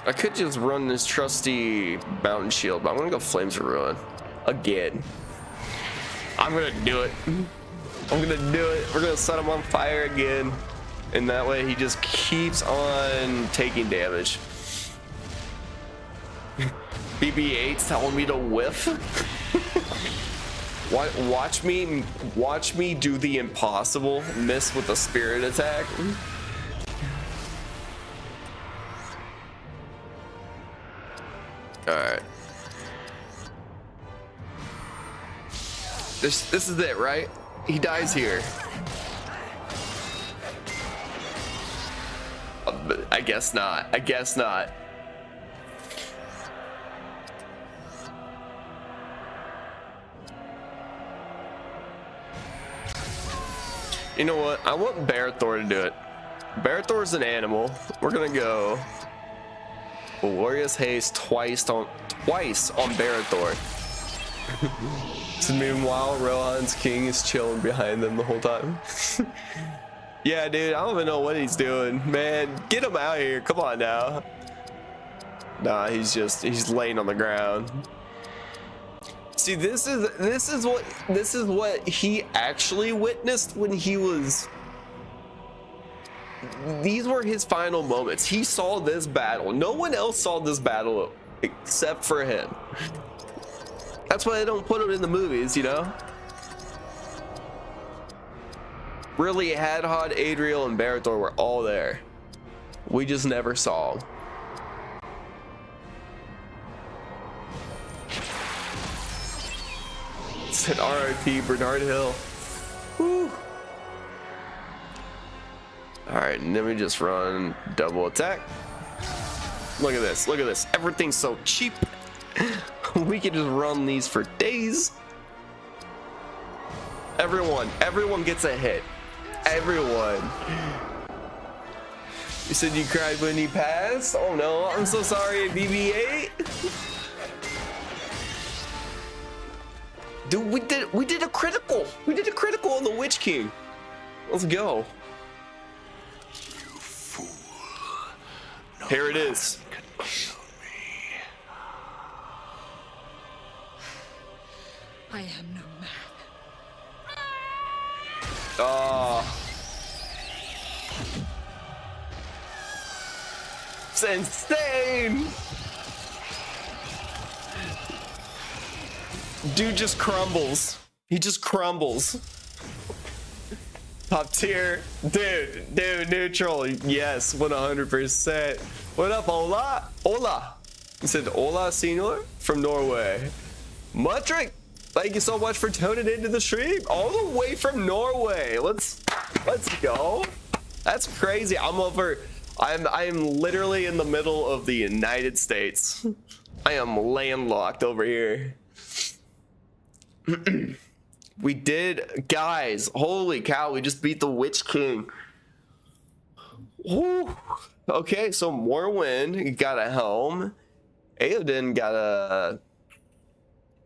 S1: I could just run this trusty Mountain Shield, but I'm gonna go Flames of Ruin. Again. I'm gonna do it. I'm gonna do it. We're gonna set him on fire again. And that way he just keeps on taking damage. BB-8's telling me to whiff. Watch me do the impossible, miss with a spirit attack. All right. This is it, right? He dies here. I guess not. I guess not. You know what? I want Barathor to do it. Barathor's an animal. We're gonna go Glorious Haste twice on Barathor. So meanwhile, Rohan's king is chilling behind them the whole time. Yeah, dude, I don't even know what he's doing. Man, get him out here. Come on now. Nah, he's laying on the ground. See, this is what he actually witnessed when he was... These were his final moments. He saw this battle. No one else saw this battle except for him. That's why they don't put it in the movies, you know? Really, Hadhod, Adriel, and Barathor were all there. We just never saw them. Said R.I.P. Bernard Hill. Woo. All right, and then we just run double attack. Look at this. Look at this. Everything's so cheap. We could just run these for days. Everyone gets a hit. Everyone. You said you cried when he passed? Oh no, I'm so sorry, BB-8. Dude, we did a critical. We did a critical on the Witch King. Let's go.
S2: You fool. No
S1: Here it is.
S2: Can kill me.
S3: I am no man.
S1: That's insane. Dude just crumbles. He just crumbles. Top tier. Dude, neutral. Yes, 100%. What up, Ola? Ola. He said, Ola, senor, from Norway. Mudrick, thank you so much for tuning into the stream. All the way from Norway. Let's go. That's crazy. I'm literally in the middle of the United States. I am landlocked over here. We did, guys, holy cow, we just beat the Witch King. Woo. Okay, so Morwen got a helm. Aodin got a,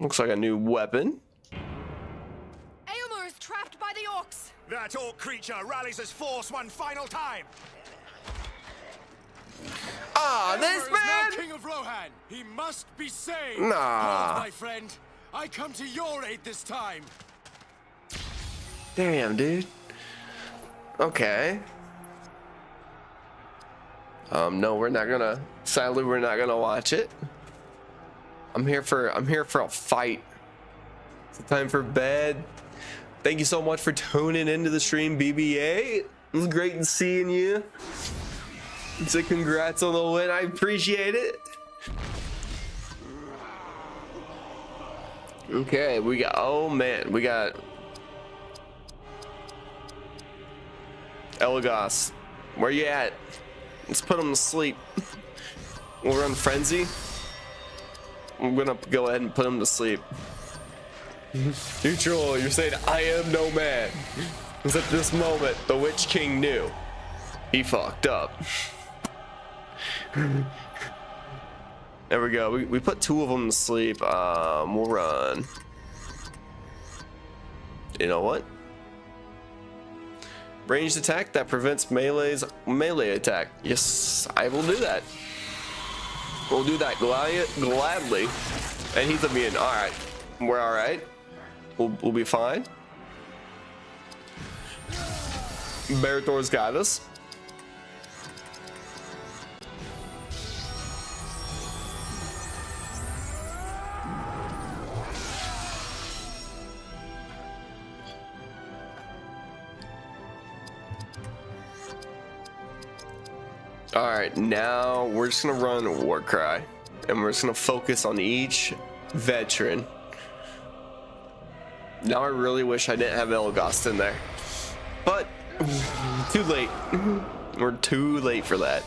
S1: looks like a new weapon.
S3: Aylmer is trapped by the orcs.
S4: That orc creature rallies his force one final time.
S1: Ah, this
S5: Aylmer is
S1: man!
S5: now King of Rohan. He must be saved.
S1: Nah.
S5: Hold, my friend. I come to your aid this time.
S1: Damn, dude. Okay. No, we're not gonna. Sadly, we're not gonna watch it. I'm here for a fight. It's time for bed. Thank you so much for tuning into the stream, BBA. It was great seeing you. So congrats on the win. I appreciate it. Okay, we got. Oh man, we got Elagos. Where you at? Let's put him to sleep. We'll run frenzy. I'm gonna go ahead and put him to sleep. Neutral, you're saying I am no man. Because at this moment, the Witch King knew. He fucked up. There we go. We put two of them to sleep. We'll run. You know what? Ranged attack that prevents melee attack. Yes, I will do that. We'll do that gladly. And he's immune. All right, we're all right. We'll be fine. Barathor's got us. All right, now we're just gonna run War Cry, and we're just gonna focus on each veteran. Now I really wish I didn't have Elagos in there, but too late. We're too late for that.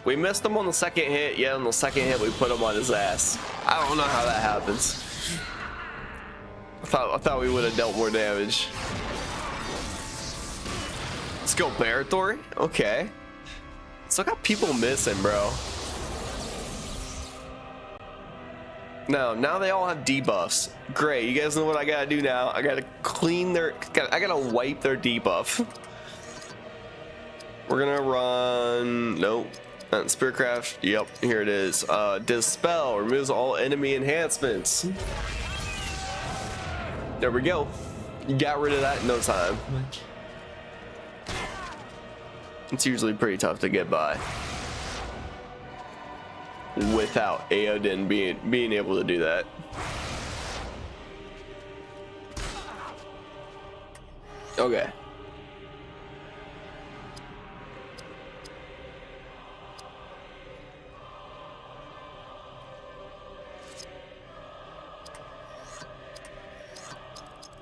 S1: We missed him on the second hit. Yeah, on the second hit we put him on his ass. I don't know how that happens. I thought we would have dealt more damage. Let's go, Barathor. Okay. Still got people missing, bro. No, now they all have debuffs. Great. You guys know what I gotta do now. I gotta clean their. I gotta wipe their debuff. We're gonna run. Nope. Not Spearcraft. Yep. Here it is. Dispel removes all enemy enhancements. There we go. You got rid of that in no time. It's usually pretty tough to get by without Aodin being able to do that. Okay.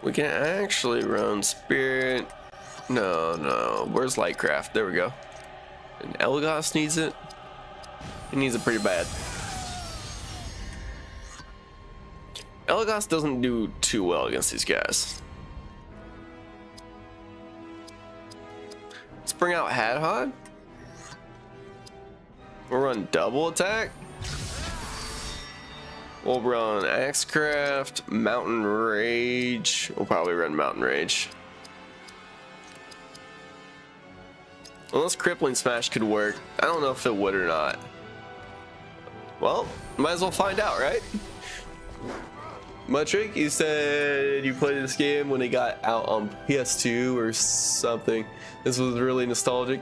S1: We can actually run Spirit. No. Where's Lightcraft? There we go. And Elagos needs it. He needs it pretty bad. Elagos doesn't do too well against these guys. Let's bring out Hadhod. We'll run double attack. We'll run Axecraft, Mountain Rage. We'll probably run Mountain Rage. Unless Crippling Smash could work. I don't know if it would or not. Well, might as well find out, right? Mutrick, you said you played this game when it got out on PS2 or something. This was really nostalgic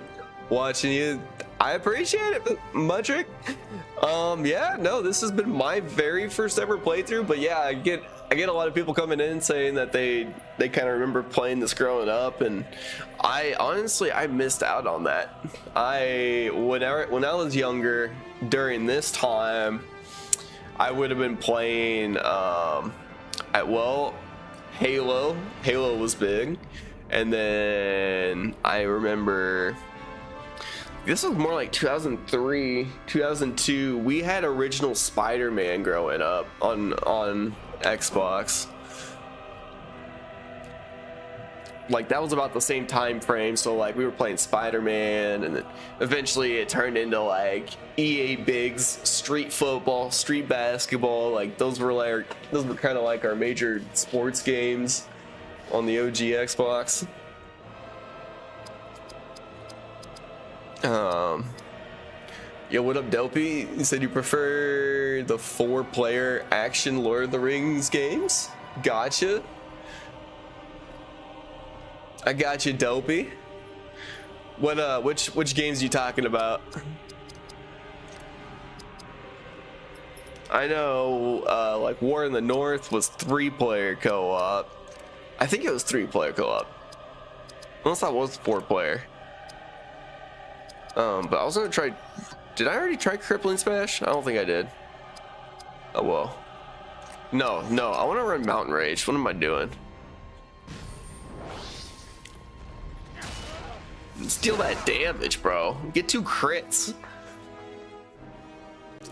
S1: watching you. I appreciate it, Mutrick. Yeah, no, this has been my very first ever playthrough, but yeah, I get a lot of people coming in saying that they kind of remember playing this growing up, and I honestly missed out on that. When I was younger during this time, I would have been playing Halo. Halo was big, and then I remember this was more like 2003, 2002. We had original Spider-Man growing up on Xbox. Like that was about the same time frame, so like we were playing Spider-Man, and then eventually it turned into like EA Bigs, street football, street basketball. Like those were kind of like our major sports games on the OG Xbox. Yo, what up, Dopey? You said you prefer the 4-player action Lord of the Rings games? Gotcha. I got you, Dopey. What which games you talking about? I know like War in the North was 3-player co-op. I think it was 3-player co-op. Unless that was 4-player. But I was gonna try. Did I already try Crippling Smash? I don't think I did. Oh well. No, I want to run Mountain Rage. What am I doing? Steal that damage, bro. Get 2 crits.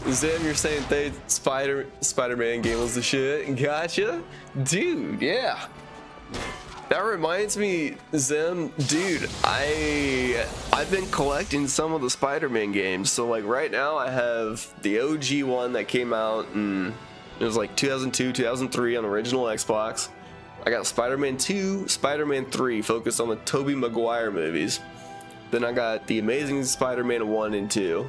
S1: Zim, you're saying Spider-Man game was the shit. Gotcha, dude. Yeah. That reminds me, Zim, dude, I've been collecting some of the Spider-Man games. So like right now I have the OG one that came out in, it was like 2002, 2003 on original Xbox. I got Spider-Man 2, Spider-Man 3 focused on the Tobey Maguire movies. Then I got the Amazing Spider-Man 1 and 2.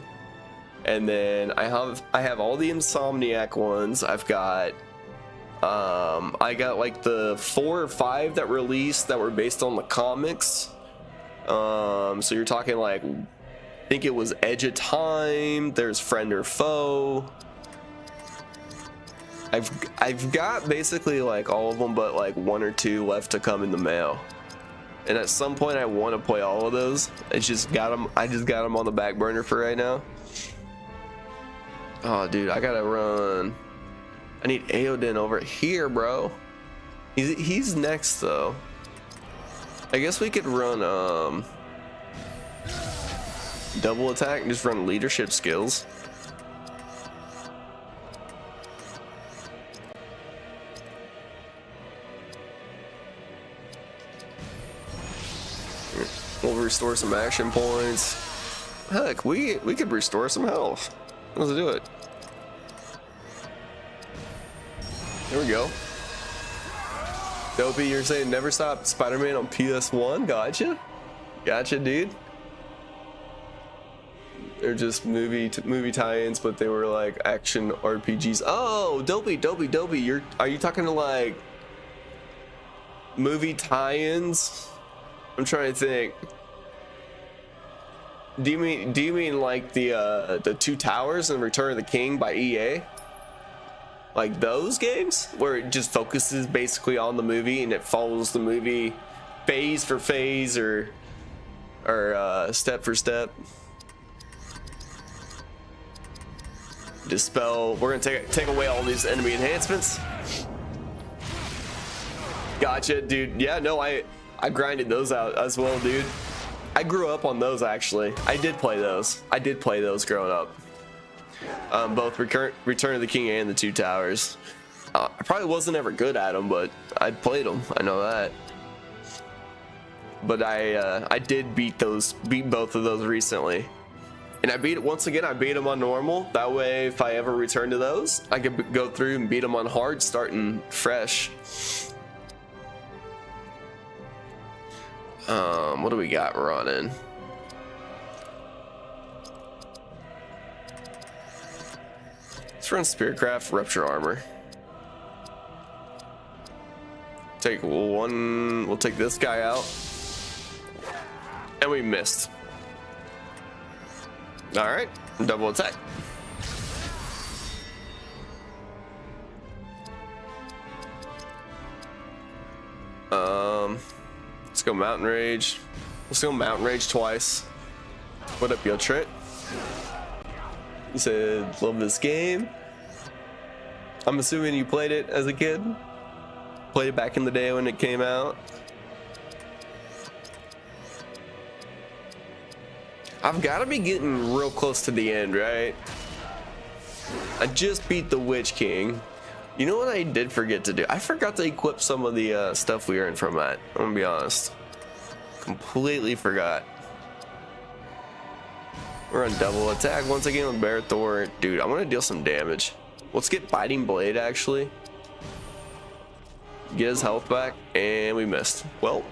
S1: And then I have all the Insomniac ones. I've got I got like the 4 or 5 that released that were based on the comics. So you're talking like, I think it was Edge of Time, there's Friend or Foe. I've got basically like all of them but like 1 or 2 left to come in the mail. And at some point I want to play all of those. I just got them on the back burner for right now. Oh dude, I gotta run. I need Aodin over here, bro. He's next though. I guess we could run double attack and just run leadership skills. We'll restore some action points. Heck, we could restore some health. Let's do it. There we go. Dopey, you're saying never stop Spider-Man on PS1? Gotcha, dude. They're just movie tie-ins, but they were like action RPGs. Oh, Dopey, are you talking to like movie tie-ins? I'm trying to think. Do you mean like the Two Towers and Return of the King by EA? Like those games where it just focuses basically on the movie and it follows the movie phase for phase or step for step. Dispel. We're gonna take away all these enemy enhancements. Gotcha, dude. Yeah, no, I grinded those out as well, dude. I grew up on those actually. I did play those growing up. Both Return of the King and the Two Towers. I probably wasn't ever good at them, but I played them. I know that. But I did beat both of those recently, and I beat them on normal. That way, if I ever return to those, I could go through and beat them on hard, starting fresh. What do we got running? Let's run Spiritcraft Rupture Armor. Take one. We'll take this guy out. And we missed. All right, double attack. Let's go Mountain Rage. Let's go Mountain Rage twice. What up, yo, Trent? You said, love this game. I'm assuming you played it as a kid. Played it back in the day when it came out. I've got to be getting real close to the end, right? I just beat the Witch King. You know what I did forget to do? I forgot to equip some of the stuff we earned from that. I'm gonna be honest. Completely forgot. We're on double attack once again with Bear Thor. Dude, I want to deal some damage. Let's get Biting Blade, actually. Get his health back, and we missed. Well,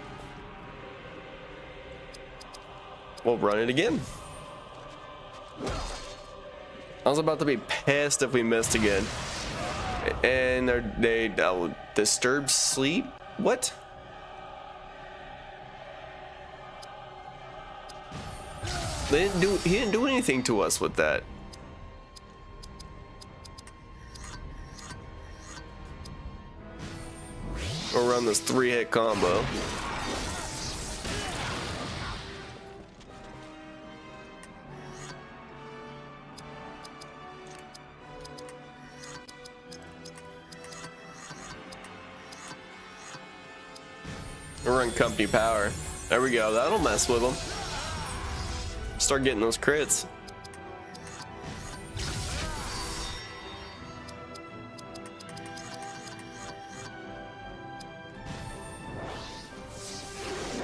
S1: we'll run it again. I was about to be pissed if we missed again. And they disturb sleep? What? He didn't do anything to us with that. We'll run this 3-hit combo. We'll run company power. There we go. That'll mess with them. Start getting those crits.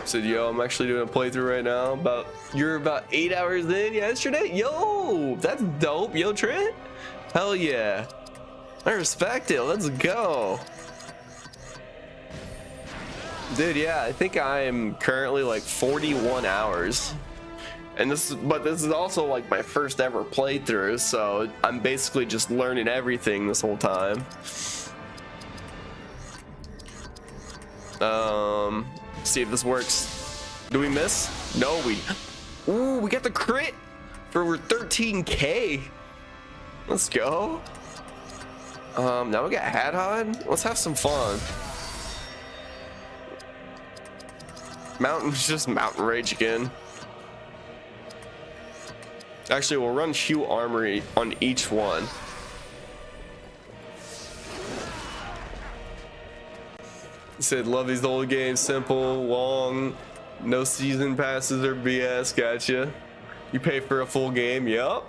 S1: Said, yo, I'm actually doing a playthrough right now. You're about 8 hours in yesterday? Yo, that's dope. Yo, Trent? Hell yeah. I respect it. Let's go. Dude, yeah, I think I'm currently like 41 hours. And this is also like my first ever playthrough, so I'm basically just learning everything this whole time. See if this works. Do we miss? No, ooh, we got the crit for over 13k. Let's go. Now we got Hadhod. Let's have some fun. Just Mountain Rage again. Actually, we'll run Hue Armory on each one. He said, love these old games, simple, long, no season passes or BS. Gotcha. You pay for a full game. Yup.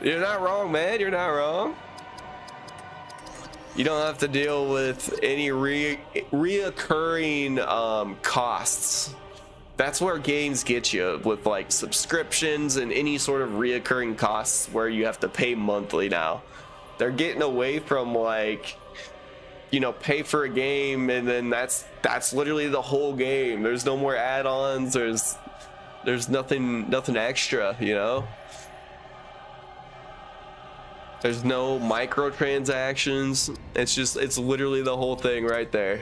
S1: You're not wrong, man. You're not wrong. You don't have to deal with any reoccurring costs. That's where games get you, with like subscriptions and any sort of reoccurring costs where you have to pay monthly now. They're getting away from like, you know, pay for a game and then that's literally the whole game. There's no more add-ons. There's nothing extra, you know. There's no microtransactions. It's literally the whole thing right there.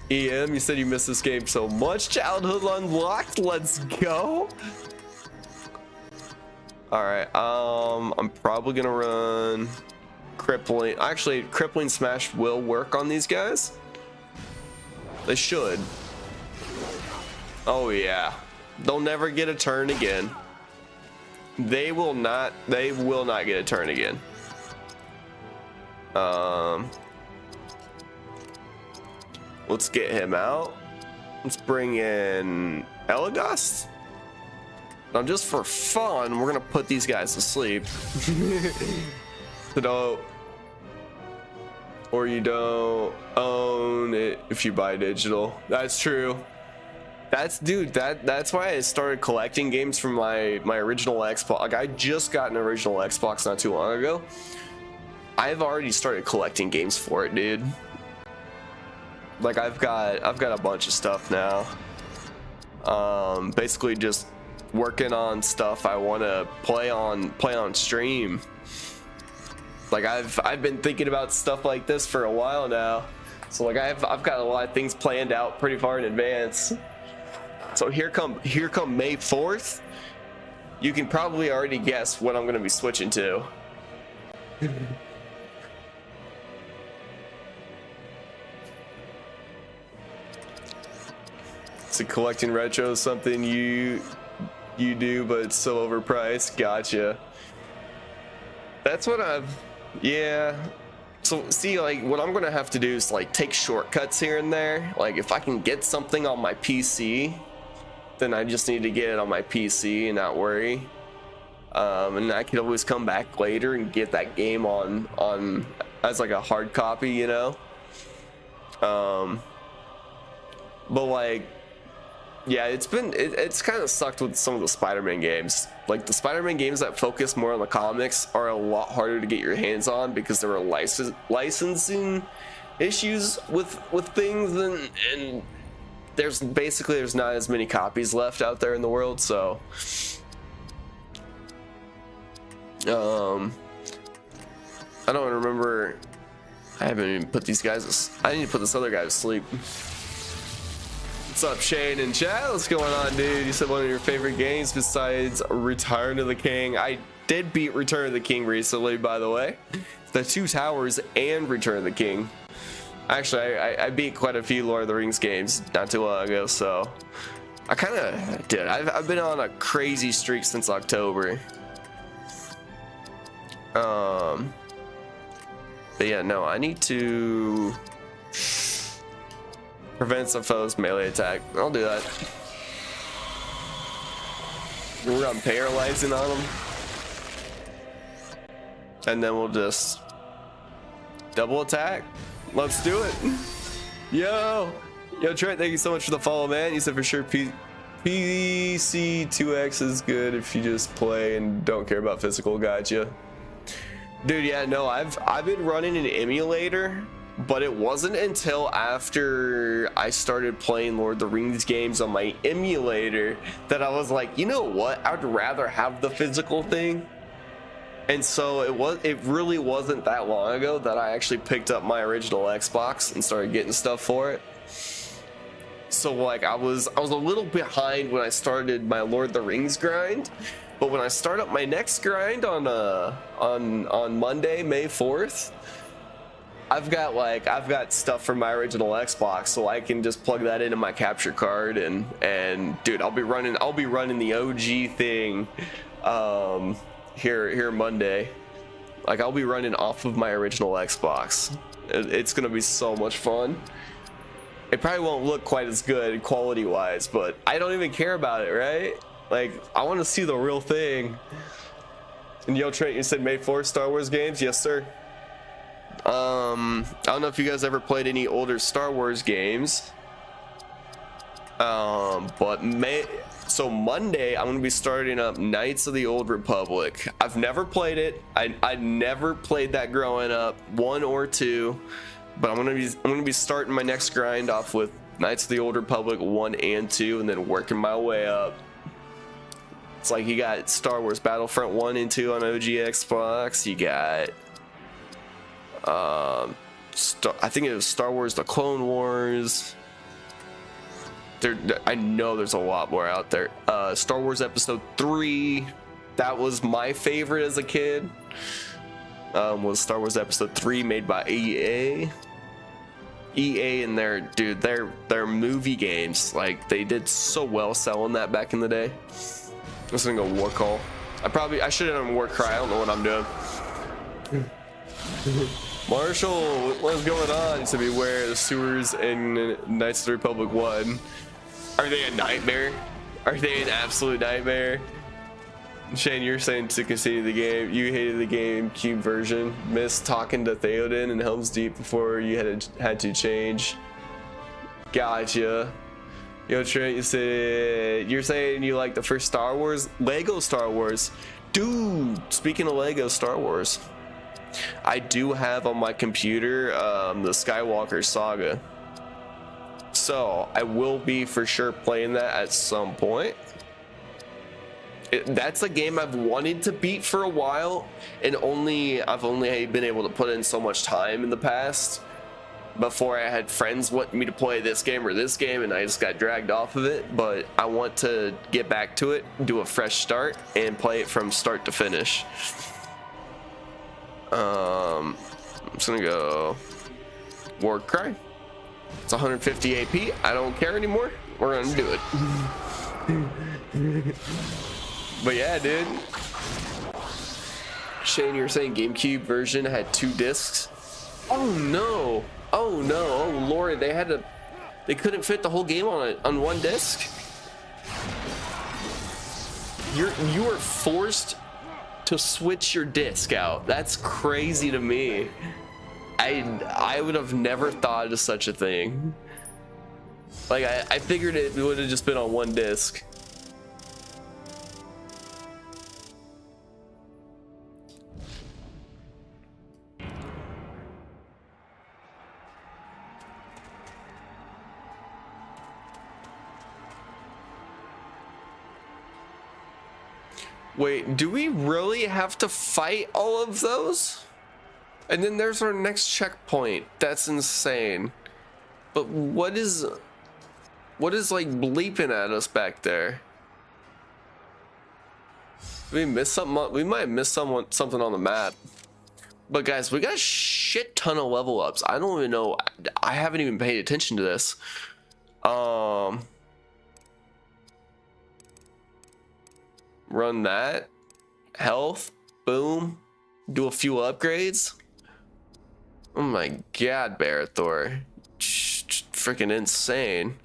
S1: EM, you said you missed this game so much. Childhood unlocked. Let's go. All right. I'm probably gonna run crippling. Actually, crippling smash will work on these guys. They should. Oh yeah. They'll never get a turn again. They will not get a turn again. Let's get him out. Let's bring in Elagast. Now, just for fun, we're gonna put these guys to sleep. So, or you don't own it if you buy digital. That's true. That's why I started collecting games from my original Xbox. Like, I just got an original Xbox not too long ago. I've already started collecting games for it, dude. Like, I've got a bunch of stuff now. Basically just working on stuff I want to play on stream. Like, I've been thinking about stuff like this for a while now. So like I've got a lot of things planned out pretty far in advance. So here come May 4th. You can probably already guess what I'm gonna be switching to. So collecting retro is something you do, but it's so overpriced. Gotcha. That's what yeah. So see, like what I'm gonna have to do is like take shortcuts here and there. Like if I can get something on my PC, then I just need to get it on my PC and not worry. And I can always come back later and get that game on as like a hard copy, you know. But like, yeah, it's kind of sucked with some of the Spider-Man games. Like the Spider-Man games that focus more on the comics are a lot harder to get your hands on because there are licensing issues with things, and there's not as many copies left out there in the world. So I don't remember. I haven't even put these guys. I need to put this other guy to sleep. What's up, Shane and chat? What's going on, dude? You said one of your favorite games besides Return of the King. I did beat Return of the King recently, by the way. The Two Towers and Return of the King. Actually, I beat quite a few Lord of the Rings games not too long ago, so I kind of did. I've been on a crazy streak since October. But yeah, no, I need to prevent some foes melee attack. I'll do that. We're on paralyzing on them, and then we'll just double attack. Let's do it. Yo Trent, thank you so much for the follow, man. You said for sure PC2X is good if you just play and don't care about physical. Gotcha. Dude, yeah, no, I've been running an emulator, but it wasn't until after I started playing Lord of the Rings games on my emulator that I was like, you know what? I'd rather have the physical thing. And so it really wasn't that long ago that I actually picked up my original Xbox and started getting stuff for it. So like I was a little behind when I started my Lord of the Rings grind. But when I start up my next grind on Monday, May 4th, I've got stuff from my original Xbox, so I can just plug that into my capture card and dude, I'll be running the OG thing here Monday. Like I'll be running off of my original Xbox. It's gonna be so much fun. It probably won't look quite as good quality wise, but I don't even care about it, right? Like, I want to see the real thing. And yo, Trent, you said May 4th Star Wars games? Yes, sir. I don't know if you guys ever played any older Star Wars games. But so Monday, I'm going to be starting up Knights of the Old Republic. I've never played it. I never played that growing up, 1 or 2. But I'm gonna be starting my next grind off with Knights of the Old Republic 1 and 2, and then working my way up. It's like you got Star Wars Battlefront 1 and 2 on OG Xbox. You got I think it was Star Wars The Clone Wars. I know there's a lot more out there. Star Wars Episode 3, that was my favorite as a kid. Was Star Wars Episode 3, made by EA and their movie games. Like, they did so well selling that back in the day. I'm just gonna go War Call. I should have done War Cry. I don't know what I'm doing. Marshall, what's going on? To beware the sewers in Knights of the Republic 1. Are they a nightmare? Are they an absolute nightmare? Shane, you're saying to continue the game. You hated the GameCube version. Missed talking to Theoden and Helm's Deep before you had to change. Gotcha. Yo, Trent, you're saying you like the first Star Wars? Lego Star Wars. Dude, speaking of Lego Star Wars, I do have on my computer the Skywalker Saga. So I will be for sure playing that at some point. That's a game I've wanted to beat for a while, and I've only been able to put in so much time in the past. before I had friends wanting me to play this game or this game, and I just got dragged off of it. But I want to get back to it, do a fresh start, and play it from start to finish. I'm just gonna go Warcry. It's 150 AP. I don't care anymore. We're gonna do it. But yeah, dude. Shane, you were saying GameCube version had 2 discs. Oh no! Oh no! Oh Lord! They couldn't fit the whole game on 1 disc. You are forced to switch your disc out. That's crazy to me. I would have never thought of such a thing. Like I figured it would have just been on 1 disc. Wait, do we really have to fight all of those? And then there's our next checkpoint. That's insane. But what is like bleeping at us back there? Did we miss something? We might have missed something on the map. But guys, we got a shit ton of level ups. I don't even know. I haven't even paid attention to this. Run that. Health. Boom. Do a few upgrades. Oh my god, Barathor. Freaking insane.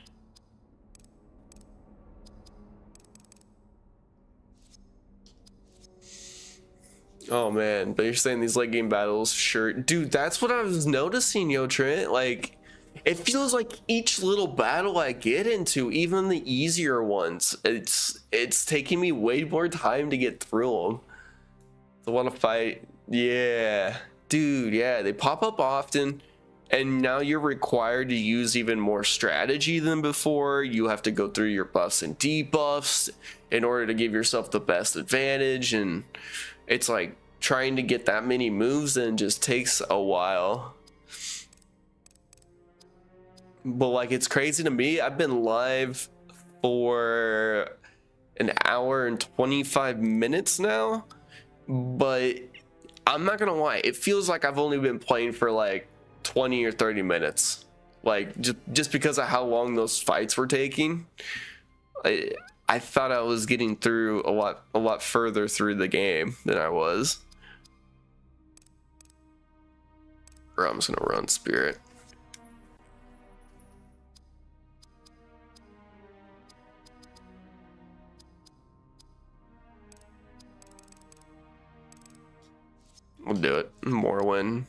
S1: Oh man, but you're saying these late game battles, sure. Dude, that's what I was noticing, yo, Trent. Like, it feels like each little battle I get into, even the easier ones, it's taking me way more time to get through them. I want to fight. Yeah. Dude, yeah, they pop up often, and now you're required to use even more strategy than before. You have to go through your buffs and debuffs in order to give yourself the best advantage, and it's like trying to get that many moves in just takes a while. But like, it's crazy to me. I've been live for an hour and 25 minutes now, but I'm not gonna lie, it feels like I've only been playing for like 20 or 30 minutes. Like, just because of how long those fights were taking. I thought I was getting through a lot further through the game than I was. Or I'm just gonna run Spirit. We'll do it. Morrowind.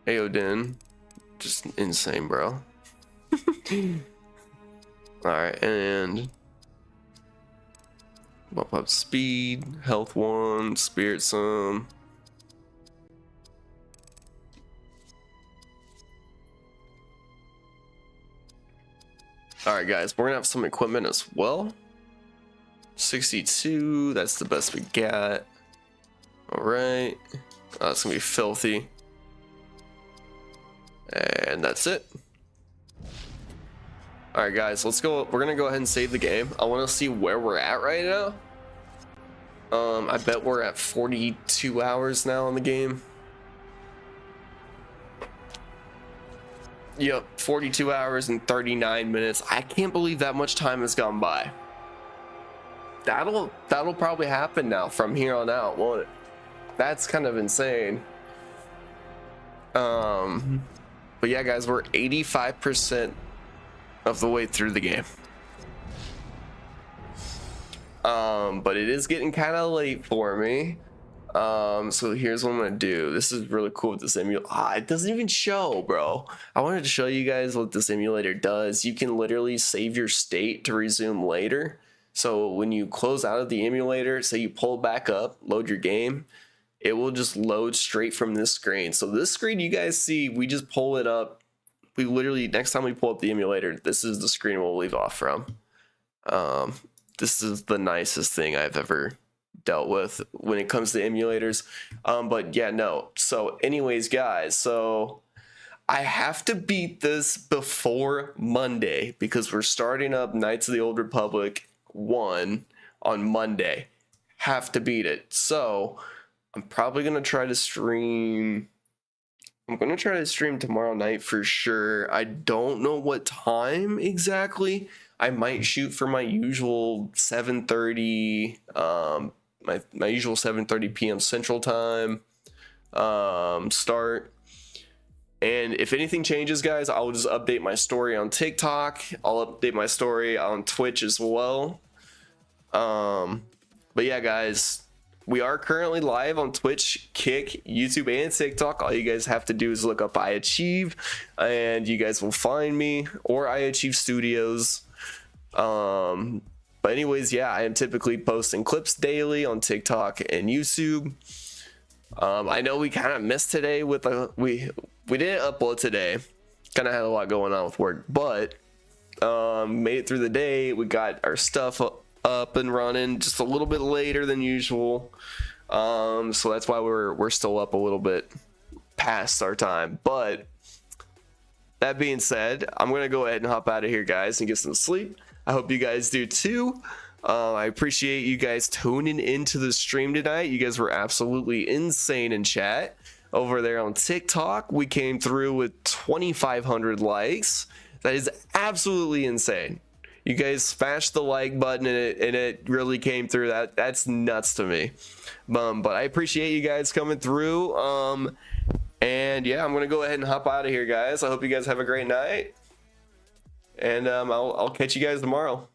S1: Aodin. Just insane, bro. Alright, and bump up speed, health 1, spirit some. Alright guys, we're gonna have some equipment as well. 62, that's the best we got. Alright. It's gonna be filthy. And that's it. Alright guys, let's go. We're gonna go ahead and save the game. I want to see where we're at right now. I bet we're at 42 hours now on the game. Yep, 42 hours and 39 minutes. I can't believe that much time has gone by. That'll probably happen now from here on out, won't it? That's kind of insane. But yeah, guys, we're 85% of the way through the game. But it is getting kind of late for me. So here's what I'm gonna do. This is really cool with this emulator. It doesn't even show, bro. I wanted to show you guys what this emulator does. You can literally save your state to resume later. So when you close out of the emulator, say you pull back up, load your game, it will just load straight from this screen. So this screen you guys see, we just pull it up. We literally, next time we pull up the emulator, this is the screen we'll leave off from. This is the nicest thing I've ever dealt with when it comes to emulators. But yeah, no. So anyways, guys, so I have to beat this before Monday because we're starting up Knights of the Old Republic 1 on Monday. Have to beat it. So I'm probably going to try to stream. I'm going to try to stream tomorrow night for sure. I don't know what time exactly. I might shoot for my usual 7:30, my usual 7:30 p.m. Central Time start. And if anything changes, guys, I'll just update my story on TikTok. I'll update my story on Twitch as well. But yeah, guys, we are currently live on Twitch, Kick, YouTube, and TikTok. All you guys have to do is look up iAchieve, and you guys will find me, or iachievestudios. But anyways, yeah, I am typically posting clips daily on TikTok and YouTube. I know we kind of missed today with we didn't upload today. Kind of had a lot going on with work, but made it through the day. We got our stuff up and running just a little bit later than usual. So that's why we're still up a little bit past our time. But that being said, I'm gonna go ahead and hop out of here, guys, and get some sleep. I hope you guys do too. I appreciate you guys tuning into the stream tonight. You guys were absolutely insane in chat. Over there on TikTok, we came through with 2,500 likes. That is absolutely insane. You guys smashed the like button and it really came through. That's nuts to me. But I appreciate you guys coming through. And yeah, I'm gonna go ahead and hop out of here, guys. I hope you guys have a great night. And I'll catch you guys tomorrow.